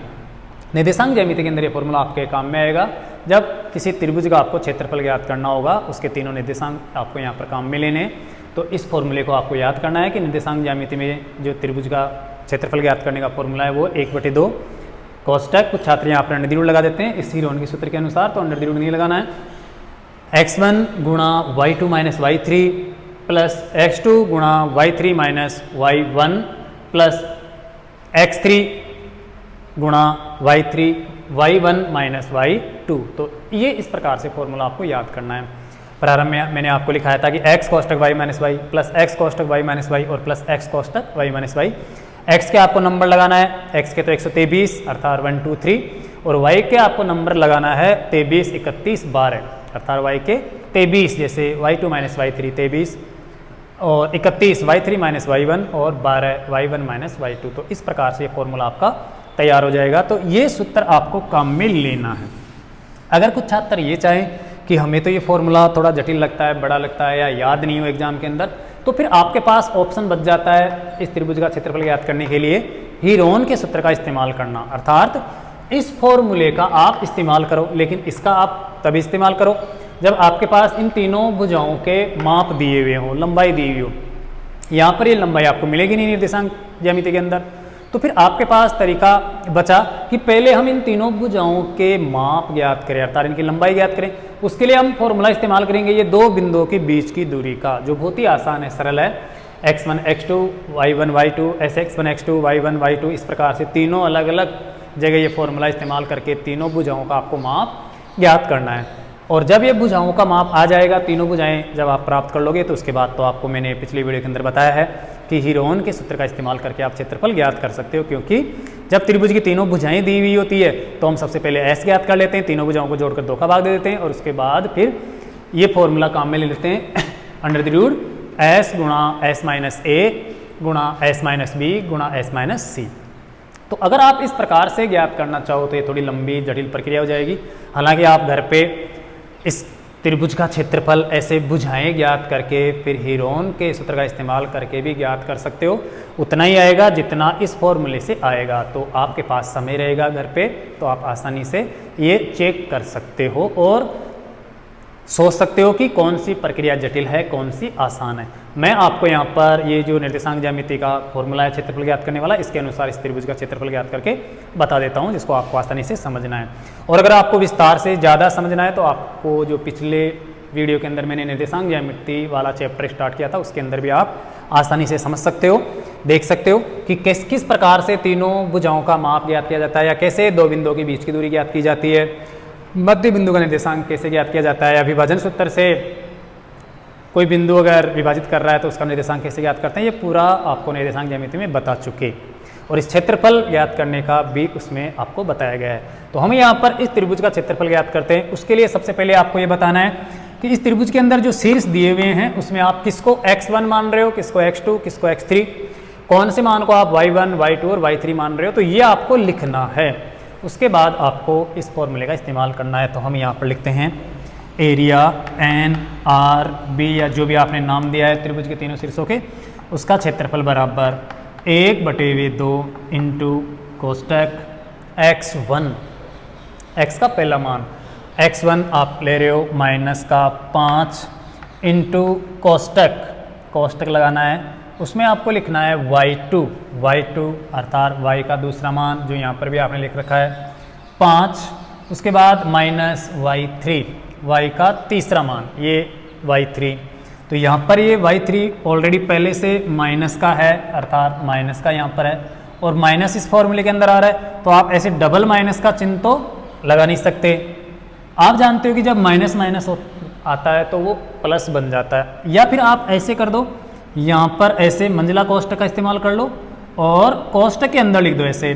निर्देशांक ज्यामिति के अंदर ये फॉर्मूला आपके काम में आएगा जब किसी त्रिभुज का आपको क्षेत्रफल ज्ञात करना होगा, उसके तीनों निर्देशांक आपको यहाँ पर काम में लेने। तो इस फॉर्मूले को आपको याद करना है कि निर्देशांक ज्यामिति में जो त्रिभुज का क्षेत्रफल ज्ञात करने का फॉर्मूला है वो 1/2 कोष्टक, कुछ छात्र यहाँ पर अंडर द रूट लगा देते हैं इस हीरोन के सूत्र के अनुसार, तो अंडर द रूट नहीं लगाना है। x1 गुणा y2 minus y3 plus x2 गुणा y3 minus y1 plus x3 गुणा y1 माइनस y2। तो ये इस प्रकार से फॉर्मूला आपको याद करना है। प्रारंभ में मैंने आपको लिखाया था कि x कोष्टक y minus y plus x कोष्टक y minus y और plus x कोष्टक y minus y। x के आपको नंबर लगाना है, x के तो 123 अर्थात 1, 2, 3, और y के आपको नंबर लगाना है 23, 31, 12 अर्थात y के 23, जैसे y2 माइनस y3 23 और 31 y3 माइनस y1 और 12 y1 माइनस y2। तो इस प्रकार से ये फॉर्मूला आपका तैयार हो जाएगा। तो ये सूत्र आपको काम में लेना है। अगर कुछ छात्र ये चाहें कि हमें तो ये फॉर्मूला थोड़ा जटिल लगता है, बड़ा लगता है या याद नहीं हो एग्जाम के अंदर, तो फिर आपके पास ऑप्शन बच जाता है इस त्रिभुज का क्षेत्रफल ज्ञात करने के लिए हीरोन के सूत्र का इस्तेमाल करना, अर्थात इस फॉर्मूले का आप इस्तेमाल करो। लेकिन इसका आप तभी इस्तेमाल करो जब आपके पास इन तीनों भुजाओं के माप दिए हुए हों, लंबाई दी हुई हो। यहाँ पर ये लंबाई आपको मिलेगी नहीं निर्देशांक ज्यामिति के अंदर, तो फिर आपके पास तरीका बचा कि पहले हम इन तीनों भुजाओं के माप ज्ञात करें, अर्थात इनकी लंबाई ज्ञात करें। उसके लिए हम फॉर्मूला इस्तेमाल करेंगे ये दो बिंदुओं के बीच की दूरी का, जो बहुत ही आसान है, सरल है। x1 x2 y1 y2 ऐसे x1 x2 y1 y2, इस प्रकार से तीनों अलग अलग जगह ये फॉर्मूला इस्तेमाल करके तीनों भुजाओं का आपको माप ज्ञात करना है। और जब ये भुजाओं का माप आ जाएगा, तीनों भुजाएं जब आप प्राप्त कर लोगे, तो उसके बाद तो आपको मैंने पिछली वीडियो के अंदर बताया है कि हीरोन के सूत्र का इस्तेमाल करके आप क्षेत्रफल ज्ञात कर सकते हो। क्योंकि जब त्रिभुज की तीनों भुजाएं दी हुई होती है तो हम सबसे पहले s ज्ञात कर लेते हैं, तीनों भुजाओं को जोड़कर 2 का भाग दे देते हैं, और उसके बाद फिर ये फॉर्मूला काम में ले लेते हैं अंडर द रूट s गुणा s माइनस a गुणा s माइनस b गुणा s माइनस c। तो अगर आप इस प्रकार से ज्ञात करना चाहो तो ये थोड़ी लंबी जटिल प्रक्रिया हो जाएगी। हालांकि आप घर पे इस त्रिभुज का क्षेत्रफल ऐसे भुजाएं ज्ञात करके फिर हीरोन के सूत्र का इस्तेमाल करके भी ज्ञात कर सकते हो। उतना ही आएगा जितना इस फॉर्मूले से आएगा। तो आपके पास समय रहेगा घर पे, तो आप आसानी से ये चेक कर सकते हो और सोच सकते हो कि कौन सी प्रक्रिया जटिल है, कौन सी आसान है। मैं आपको यहाँ पर ये जो निर्देशांक ज्यामिति का फॉर्मूला है क्षेत्रफल ज्ञात करने वाला, इसके अनुसार इस त्रिभुज का क्षेत्रफल ज्ञात करके बता देता हूँ, जिसको आपको आसानी से समझना है। और अगर आपको विस्तार से ज़्यादा समझना है तो आपको जो पिछले वीडियो के अंदर मैंने निर्देशांक ज्यामिति वाला चैप्टर स्टार्ट किया था, उसके अंदर भी आप आसानी से समझ सकते हो, देख सकते हो कि किस प्रकार से तीनों भुजाओं का माप ज्ञात किया जाता है, या कैसे दो बिंदुओं के बीच की दूरी ज्ञात की जाती है, मध्य बिंदु का निर्देशांक कैसे ज्ञात किया जाता है, या विभाजन सूत्र से कोई बिंदु अगर विभाजित कर रहा है तो उसका निर्देशांक कैसे ज्ञात करते हैं। ये पूरा आपको निर्देशांक ज्यामिति में बता चुके, और इस क्षेत्रफल ज्ञात करने का भी उसमें आपको बताया गया है। तो हम यहाँ पर इस त्रिभुज का क्षेत्रफल ज्ञात करते हैं। उसके लिए सबसे पहले आपको ये बताना है कि इस त्रिभुज के अंदर जो शीर्ष दिए हुए हैं उसमें आप किसको x1 मान रहे हो, किसको x2, किसको x3, कौन से मान को आप y1, y2 और y3 मान रहे हो, तो ये आपको लिखना है। उसके बाद आपको इस फॉर्मूले का इस्तेमाल करना है। तो हम यहाँ पर लिखते हैं एरिया एन आर बी, या जो भी आपने नाम दिया है त्रिभुज के तीनों शीर्षों के, उसका क्षेत्रफल बराबर 1/2 इंटू कोष्टक x1, x का पहला मान x1 आप ले रहे हो माइनस का 5 इंटू कोष्टक लगाना है उसमें आपको लिखना है y2 अर्थात y का दूसरा मान जो यहाँ पर भी आपने लिख रखा है 5, उसके बाद माइनस y का तीसरा मान ये y3। तो यहाँ पर ये y3 ऑलरेडी पहले से माइनस का है अर्थात माइनस का यहाँ पर है और माइनस इस फॉर्मूले के अंदर आ रहा है, तो आप ऐसे डबल माइनस का चिन्ह तो लगा नहीं सकते। आप जानते हो कि जब माइनस माइनस आता है तो वो प्लस बन जाता है, या फिर आप ऐसे कर दो, यहाँ पर ऐसे मंजिला कोष्टक का इस्तेमाल कर लो और कोष्टक के अंदर लिख दो ऐसे,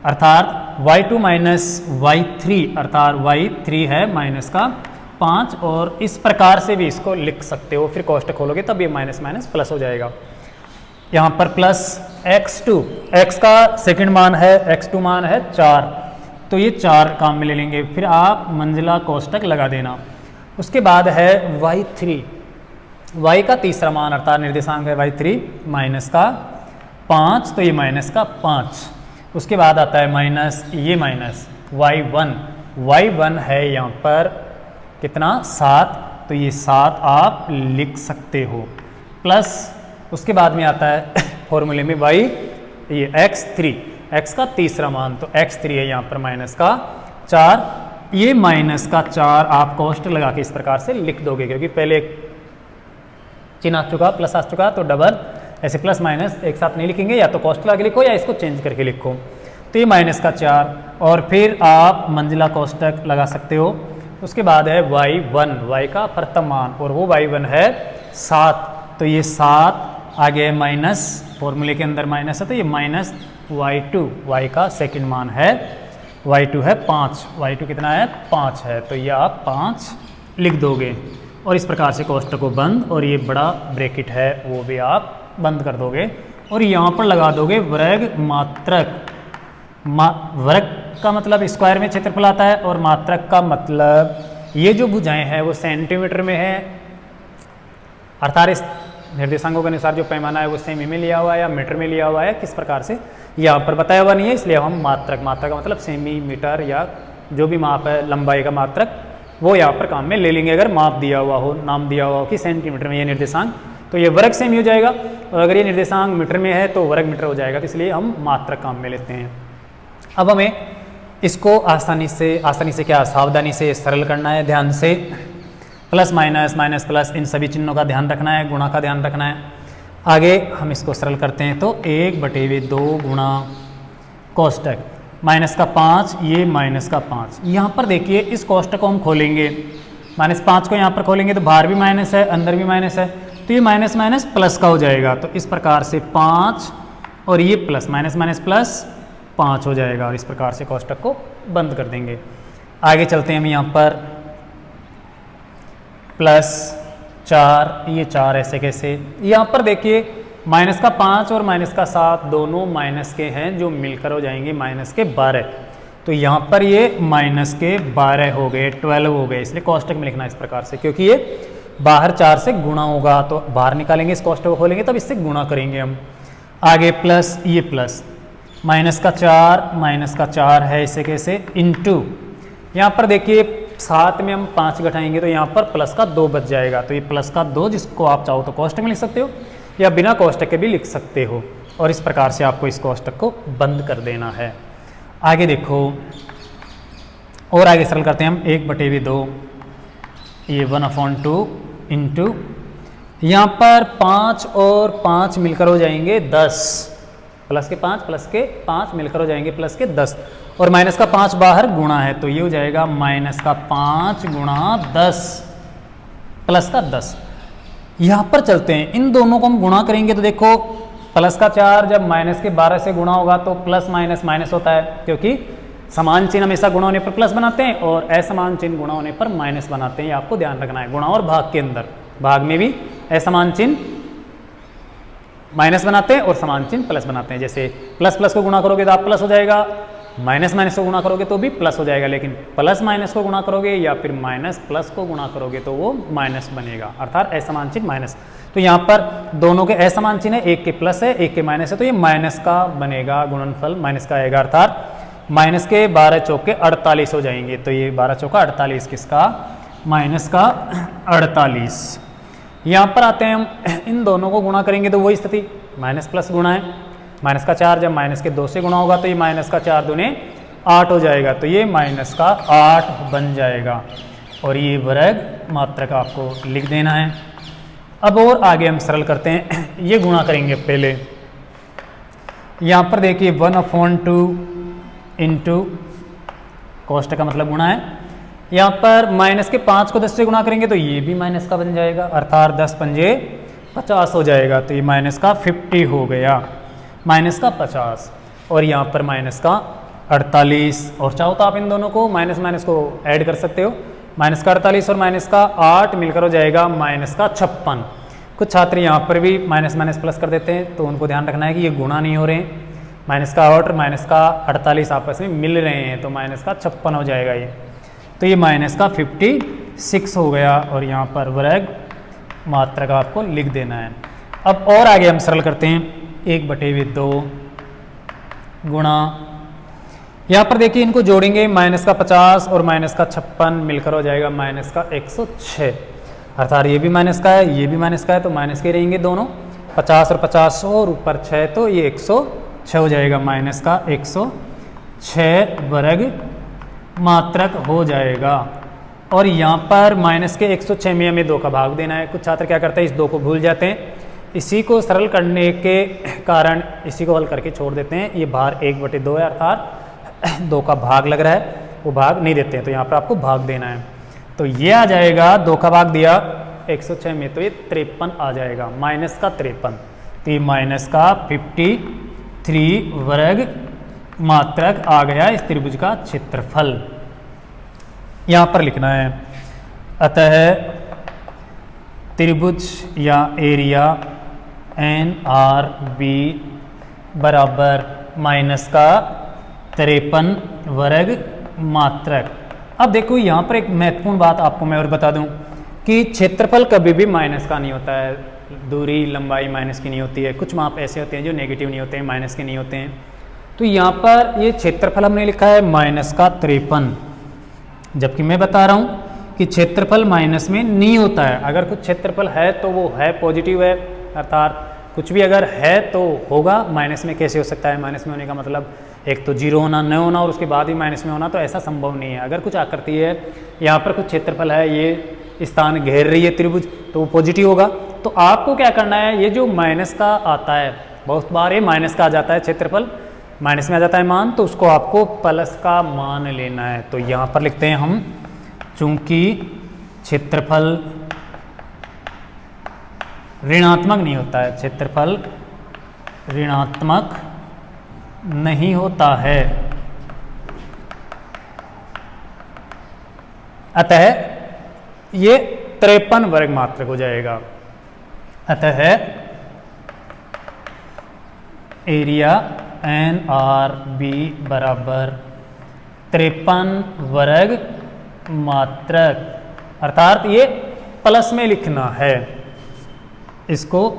अर्थात y2 माइनस y3 अर्थात y3 है माइनस का 5, और इस प्रकार से भी इसको लिख सकते हो। फिर कोष्टक खोलोगे तब ये माइनस माइनस प्लस हो जाएगा। यहाँ पर प्लस x2, x का सेकंड मान है, x2 मान है 4, तो ये 4 काम में ले लेंगे। फिर आप मंजिला कोष्टक लगा देना। उसके बाद है y3, y का तीसरा मान अर्थात निर्देशांक है y3 माइनस का 5, तो ये माइनस का 5। उसके बाद आता है माइनस, ये माइनस y1 है यहाँ पर कितना 7, तो ये 7 आप लिख सकते हो। प्लस उसके बाद में आता है फॉर्मूले में y ये x3, x का तीसरा मान, तो x3 है यहाँ पर माइनस का 4, ये माइनस का 4 आप कोष्टक लगा के इस प्रकार से लिख दोगे, क्योंकि पहले चिन्ह आ चुका प्लस आ चुका, तो डबल ऐसे प्लस माइनस एक साथ नहीं लिखेंगे, या तो कोष्टक लगा के लिखो या इसको चेंज करके लिखो। तो ये माइनस का 4 और फिर आप मंजिला कोष्टक लगा सकते हो। उसके बाद है y1, y का प्रथम मान, और वो y1 है 7, तो ये 7 आगे माइनस, फॉर्मूले के अंदर माइनस है तो ये माइनस y2, y का सेकंड मान है, y2 है 5, y2 कितना है 5 है, तो ये आप 5 लिख दोगे और इस प्रकार से कोष्टक को बंद, और ये बड़ा ब्रैकेट है वो भी आप बंद कर दोगे और यहाँ पर लगा दोगे वर्ग मात्रक। वर्ग का मतलब स्क्वायर में क्षेत्रफल आता है और मात्रक का मतलब ये जो भुजाएं हैं वो सेंटीमीटर में है, अर्थात इस निर्देशांकों के अनुसार जो पैमाना है वो सेमी में लिया हुआ है या मीटर में लिया हुआ है, किस प्रकार से यहाँ पर बताया हुआ नहीं है, इसलिए हम मात्रक का मतलब सेंटीमीटर या जो भी माप है लंबाई का मात्रक वो यहाँ पर काम में ले लेंगे। अगर माप दिया हुआ हो, नाम दिया हुआ हो कि सेंटीमीटर में ये निर्देशांक, तो ये वर्ग सेमी हो जाएगा, और अगर ये निर्देशांक मीटर में है तो वर्ग मीटर हो जाएगा, तो इसलिए हम मात्रक काम में लेते हैं। अब हमें इसको आसानी से क्या सावधानी से सरल करना है, ध्यान से प्लस माइनस माइनस प्लस इन सभी चिन्हों का ध्यान रखना है, गुणा का ध्यान रखना है। आगे हम इसको सरल करते हैं, तो 1/2 गुणा कोष्टक माइनस का 5, ये माइनस का 5। यहाँ पर देखिए इस कोष्टक को हम खोलेंगे, -5 को यहाँ पर खोलेंगे तो बाहर भी माइनस है अंदर भी माइनस है, तो ये माइनस माइनस प्लस का हो जाएगा। तो इस प्रकार से 5 और ये प्लस माइनस माइनस प्लस 5 हो जाएगा, और इस प्रकार से कोष्टक को बंद कर देंगे। आगे चलते हैं हम यहाँ पर +4, ये 4 ऐसे कैसे, यहाँ पर देखिए माइनस का 5 और माइनस का 7 दोनों माइनस के हैं जो मिलकर हो जाएंगे माइनस के 12, तो यहाँ पर ये माइनस के 12 हो गए, 12 हो गए, इसलिए कोष्टक में लिखना इस प्रकार से, क्योंकि ये बाहर 4 से गुणा होगा, तो बाहर निकालेंगे इस कोष्टक को खोलेंगे तब इससे गुणा करेंगे हम। आगे प्लस, ये प्लस माइनस का 4 है इसे कैसे इनटू, यहाँ पर देखिए 7 में हम 5 घटाएंगे तो यहाँ पर प्लस का 2 बच जाएगा, तो ये प्लस का 2 जिसको आप चाहो तो कोष्टक में लिख सकते हो या बिना कोष्टक के भी लिख सकते हो, और इस प्रकार से आपको इस कोष्टक को बंद कर देना है। आगे देखो और आगे सरल करते हैं हम 1/2, ये 1/2 इंटू, यहाँ पर 5 और 5 मिलकर हो जाएंगे 10, प्लस के 5 मिलकर हो जाएंगे प्लस के 10, और माइनस का 5 बाहर गुणा है, तो ये हो जाएगा माइनस का 5 गुणा 10 प्लस का 10। यहाँ पर चलते हैं, इन दोनों को हम गुणा करेंगे तो देखो प्लस का 4 जब माइनस के 12 से गुणा होगा तो प्लस माइनस माइनस होता है, क्योंकि समान चिन्ह हमेशा गुणा होने पर प्लस बनाते हैं और असमान चिन्ह गुणा होने पर माइनस बनाते हैं, ये आपको ध्यान रखना है। गुणा और भाग के अंदर, भाग में भी असमान चिन्ह माइनस बनाते हैं और समान चिन्ह प्लस बनाते हैं। जैसे प्लस प्लस को गुणा करोगे तो आप प्लस हो जाएगा, माइनस माइनस को गुणा करोगे तो भी प्लस हो जाएगा, लेकिन प्लस माइनस को गुणा करोगे या फिर माइनस प्लस को गुणा करोगे तो वो माइनस बनेगा, अर्थात असमान चिन्ह माइनस। तो यहाँ पर दोनों के असमान चिन्ह है, एक के प्लस है एक के माइनस है, तो ये माइनस का बनेगा, गुणनफल माइनस का आएगा, अर्थात माइनस के 12 चौके 48 हो जाएंगे, तो ये 12 चौका 48 किसका, माइनस का 48। यहाँ पर आते हैं हम, इन दोनों को गुणा करेंगे तो वही स्थिति, माइनस प्लस गुणा है, माइनस का 4 जब माइनस के 2 से गुणा होगा तो ये माइनस का 4 दूने 8 हो जाएगा, तो ये माइनस का 8 बन जाएगा और ये वर्ग मात्रक आपको लिख देना है। अब और आगे हम सरल करते हैं, ये गुणा करेंगे पहले। यहाँ पर देखिए 1/2 इंटू कोष्टक का मतलब गुणा है, यहाँ पर माइनस के 5 को 10 से गुणा करेंगे तो ये भी माइनस का बन जाएगा, अर्थात 10 पंजे 50 हो जाएगा, तो ये माइनस का 50 हो गया, माइनस का 50 और यहाँ पर माइनस का 48। और चाहो तो आप इन दोनों को माइनस माइनस को ऐड कर सकते हो, माइनस का 48 और माइनस का 8 मिलकर हो जाएगा माइनस का 56। कुछ छात्र यहाँ पर भी माइनस माइनस प्लस कर देते हैं, तो उनको ध्यान रखना है कि ये गुणा नहीं हो रहे हैं, माइनस का 8 और माइनस का 48 आपस में मिल रहे हैं, तो माइनस का 56 हो जाएगा ये, तो ये माइनस का 56 हो गया और यहाँ पर वर्ग मात्रक आपको लिख देना है। अब और आगे हम सरल करते हैं, 1/2 गुणा, यहाँ पर देखिए इनको जोड़ेंगे, माइनस का 50 और माइनस का 56 मिलकर हो जाएगा माइनस का 106, अर्थात ये भी माइनस का है, ये भी माइनस का है, तो माइनस के रहेंगे दोनों, 50 और 50 और ऊपर 6 तो ये 106 हो जाएगा, माइनस का 106 वर्ग मात्रक हो जाएगा। और यहाँ पर माइनस के 106 में हमें 2 का भाग देना है। कुछ छात्र क्या करते हैं, इस 2 को भूल जाते हैं, इसी को सरल करने के कारण इसी को हल करके छोड़ देते हैं, ये बाहर 1/2 है, अर्थात 2 का भाग लग रहा है, वो भाग नहीं देते हैं, तो यहाँ पर आपको भाग देना है, तो ये आ जाएगा 2 का भाग दिया 106 में, तो ये 53 आ जाएगा, माइनस का 53, तो ये माइनस का 53 वर्ग मात्रक आ गया इस त्रिभुज का क्षेत्रफल। यहाँ पर लिखना है, अतः त्रिभुज या एरिया NRB बराबर माइनस का 53 वर्ग मात्रक। अब देखो यहाँ पर एक महत्वपूर्ण बात आपको मैं और बता दूं कि क्षेत्रफल कभी भी माइनस का नहीं होता है, दूरी लंबाई माइनस की नहीं होती है, कुछ माप ऐसे होते हैं जो नेगेटिव नहीं होते हैं, माइनस के नहीं होते हैं, तो यहाँ पर ये क्षेत्रफल हमने लिखा है माइनस का 53, जबकि मैं बता रहा हूँ कि क्षेत्रफल माइनस में नहीं होता है, अगर कुछ क्षेत्रफल है तो वो है पॉजिटिव है, अर्थात कुछ भी अगर है तो होगा, माइनस में कैसे हो सकता है, माइनस में होने का मतलब एक तो 0 होना, न होना और उसके बाद ही माइनस में होना, तो ऐसा संभव नहीं है। अगर कुछ आकृति है, यहाँ पर कुछ क्षेत्रफल है, ये स्थान घेर रही है त्रिभुज, तो वो पॉजिटिव होगा, तो आपको क्या करना है, ये जो माइनस का आता है, बहुत बार ये माइनस का आ जाता है, क्षेत्रफल माइनस में आ जाता है मान, तो उसको आपको प्लस का मान लेना है। तो यहाँ पर लिखते हैं हम, चूंकि क्षेत्रफल ऋणात्मक नहीं होता है, क्षेत्रफल ऋणात्मक नहीं होता है, अतः ये 53 वर्ग मात्रक हो जाएगा। अतः एरिया NRB बराबर 53 वर्ग मात्रक, अर्थात ये प्लस में लिखना है, इसको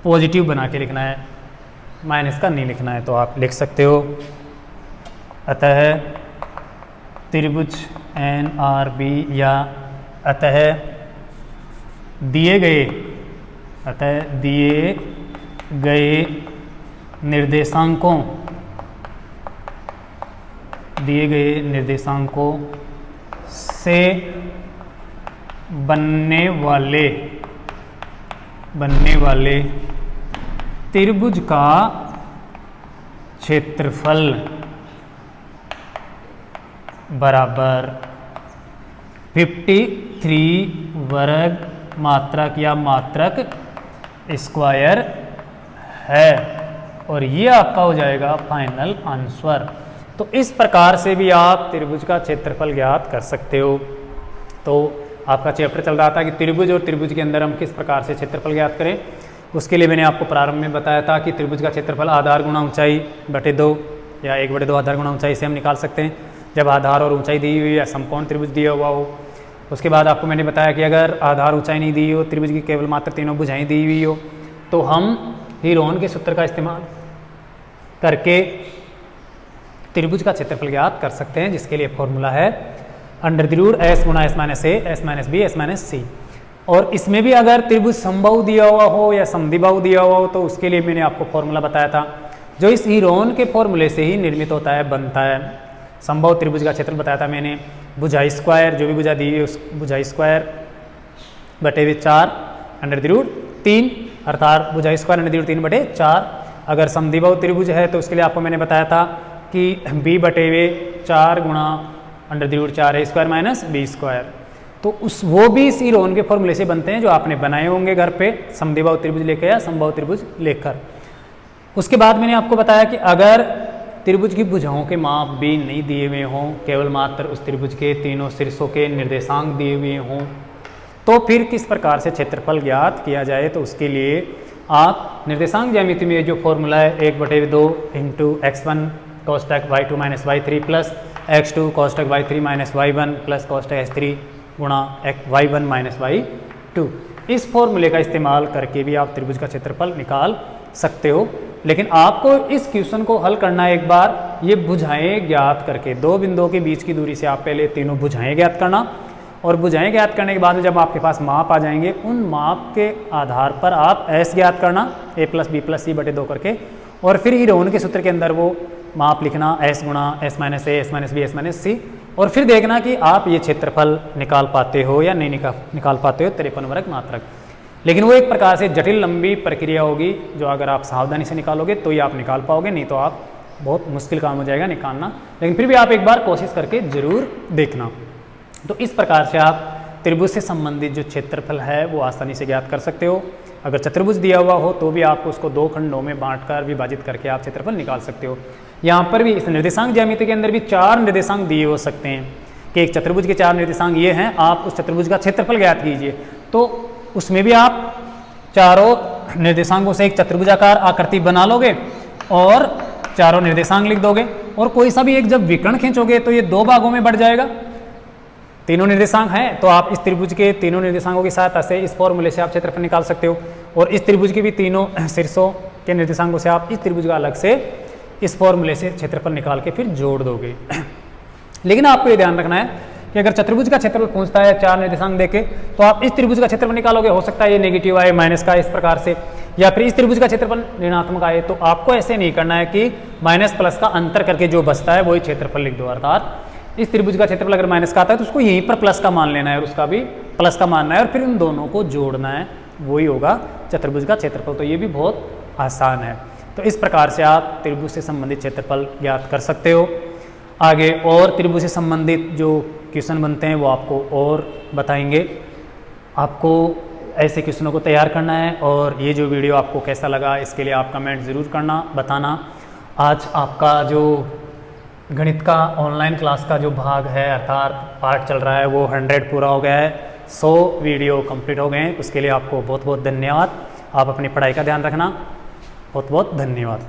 पॉजिटिव बना के लिखना है, माइनस का नहीं लिखना है, तो आप लिख सकते हो। अतः त्रिभुज NRB या अतः दिए गए निर्देशांकों से बनने वाले त्रिभुज का क्षेत्रफल बराबर 53 वर्ग मात्रक या मात्रक स्क्वायर है, और ये आपका हो जाएगा फाइनल आंसर। तो इस प्रकार से भी आप त्रिभुज का क्षेत्रफल ज्ञात कर सकते हो। तो आपका चैप्टर चल रहा था कि त्रिभुज और त्रिभुज के अंदर हम किस प्रकार से क्षेत्रफल ज्ञात करें। उसके लिए मैंने आपको प्रारंभ में बताया था कि त्रिभुज का क्षेत्रफल आधार गुणा ऊंचाई बटे 2 या 1/2 आधार गुणा ऊंचाई से हम निकाल सकते हैं, जब आधार और ऊंचाई दी हुई या समकोण त्रिभुज दिया हुआ हो। उसके बाद आपको मैंने बताया कि अगर आधार ऊंचाई नहीं दी हो, त्रिभुज की केवल मात्र तीनों भुजाएं दी हुई हो, तो हम हीरोन के सूत्र का इस्तेमाल करके त्रिभुज का क्षेत्रफल ज्ञात कर सकते हैं, जिसके लिए फॉर्मूला है √S गुणा S - A S - B S - C। और इसमें भी अगर त्रिभुज समबाहु दिया हुआ हो या समद्विबाहु दिया हुआ हो तो उसके लिए मैंने आपको फॉर्मूला बताया था, जो इस हीरोन के फॉर्मूले से ही निर्मित होता है, बनता है। समबाहु त्रिभुज का क्षेत्रफल बताया था मैंने, भुजा स्क्वायर, जो भी भुजा दी है उस भुजा स्क्वायर बटे हुए 4 अंडर द रूट 3, अर्थात भुजा स्क्वायर अंडर द रूट 3 बटे 4। अगर समद्विबाहु त्रिभुज है तो उसके लिए आपको मैंने बताया था कि b बटे हुए 4 गुणा under the root 4 a square minus B square. तो वो भी इस हीरोन के फॉर्मूले से बनते हैं जो आपने बनाए होंगे घर पे, समद्विबाहु त्रिभुज लेकर या समबाहु त्रिभुज लेकर। उसके बाद मैंने आपको बताया कि अगर त्रिभुज की भुजाओं के माप भी नहीं दिए हुए हों, केवल मात्र उस त्रिभुज के तीनों शीर्षों के निर्देशांक दिए हुए हों, तो फिर किस प्रकार से क्षेत्रफल ज्ञात किया जाए। तो उसके लिए आप निर्देशांक ज्यामिति में जो फॉर्मूला है 1/2 into x1 cosec y2 minus y3 plus x2 cosec y3 minus y1 plus cosec x3 गुणा y1 माइनस y2, इस फॉर्मूले का इस्तेमाल करके भी आप त्रिभुज का क्षेत्रफल निकाल सकते हो। लेकिन आपको इस क्वेश्चन को हल करना है एक बार ये भुजाएं ज्ञात करके, दो बिंदुओं के बीच की दूरी से आप पहले तीनों भुजाएं ज्ञात करना, और भुजाएं ज्ञात करने के बाद जब आपके पास माप आ जाएंगे उन माप के आधार पर आप s ज्ञात करना, a प्लस बी प्लस सी बटे 2 करके, और फिर हीरोन के सूत्र के अंदर वो माप लिखना s गुणा s minus A, s minus B, s minus C, और फिर देखना कि आप ये क्षेत्रफल निकाल पाते हो या नहीं निकाल पाते हो 53 वर्ग मात्रक। लेकिन वो एक प्रकार से जटिल लंबी प्रक्रिया होगी जो अगर आप सावधानी से निकालोगे तो ही आप निकाल पाओगे, नहीं तो आप बहुत मुश्किल काम हो जाएगा निकालना। लेकिन फिर भी आप एक बार कोशिश करके जरूर देखना। तो इस प्रकार से आप त्रिभुज से संबंधित जो क्षेत्रफल है वो आसानी से ज्ञात कर सकते हो। अगर चतुर्भुज दिया हुआ हो तो भी आप उसको 2 खंडों में बांटकर विभाजित करके आप क्षेत्रफल निकाल सकते हो। यहाँ पर भी इस निर्देशांक ज्यामिति के अंदर भी 4 निर्देशांक दिए हो सकते हैं कि एक चतुर्भुज के 4 निर्देशांक ये हैं, आप उस चतुर्भुज का क्षेत्रफल ज्ञात कीजिए। तो उसमें भी आप चारों निर्देशांकों से एक चतुर्भुजाकार आकृति बना लोगे और चारों निर्देशांक लिख दोगे, और कोई सा भी एक जब विकर्ण खींचोगे तो ये 2 भागों में बढ़ जाएगा। तीनों निर्देशांक हैं तो आप इस त्रिभुज के तीनों निर्देशांकों की सहायता से इस फॉर्मूले से आप क्षेत्रफल निकाल सकते हो, और इस त्रिभुज के भी तीनों शीर्षों के निर्देशांकों से आप इस त्रिभुज का अलग से इस फॉर्मूले से क्षेत्रफल निकाल के फिर जोड़ दोगे। लेकिन आपको ये ध्यान रखना है कि अगर चतुर्भुज का क्षेत्रफल पूछता है 4 निर्देशांक देके तो आप इस त्रिभुज का क्षेत्रफल निकालोगे, हो सकता है ये नेगेटिव आए, माइनस का इस प्रकार से, या फिर इस त्रिभुज का क्षेत्रफल ऋणात्मक आए। तो आपको ऐसे नहीं करना है कि माइनस प्लस का अंतर करके जो बचता है वही क्षेत्रफल लिख दो। अर्थात इस त्रिभुज का क्षेत्रफल अगर माइनस का आता है तो उसको यहीं पर प्लस का मान लेना है और उसका भी प्लस का मानना है, और फिर उन दोनों को जोड़ना है, वही होगा चतुर्भुज का क्षेत्रफल। तो ये भी बहुत आसान है। तो इस प्रकार से आप त्रिभुज से संबंधित क्षेत्रफल ज्ञात कर सकते हो। आगे और त्रिभुज से संबंधित जो क्वेश्चन बनते हैं वो आपको और बताएंगे। आपको ऐसे क्वेश्चनों को तैयार करना है, और ये जो वीडियो आपको कैसा लगा इसके लिए आप कमेंट ज़रूर करना, बताना। आज आपका जो गणित का ऑनलाइन क्लास का जो भाग है अर्थात पार्ट चल रहा है वो 100 पूरा हो गया है, 100 वीडियो कंप्लीट हो गए हैं। उसके लिए आपको बहुत बहुत धन्यवाद। आप अपनी पढ़ाई का ध्यान रखना। बहुत बहुत धन्यवाद।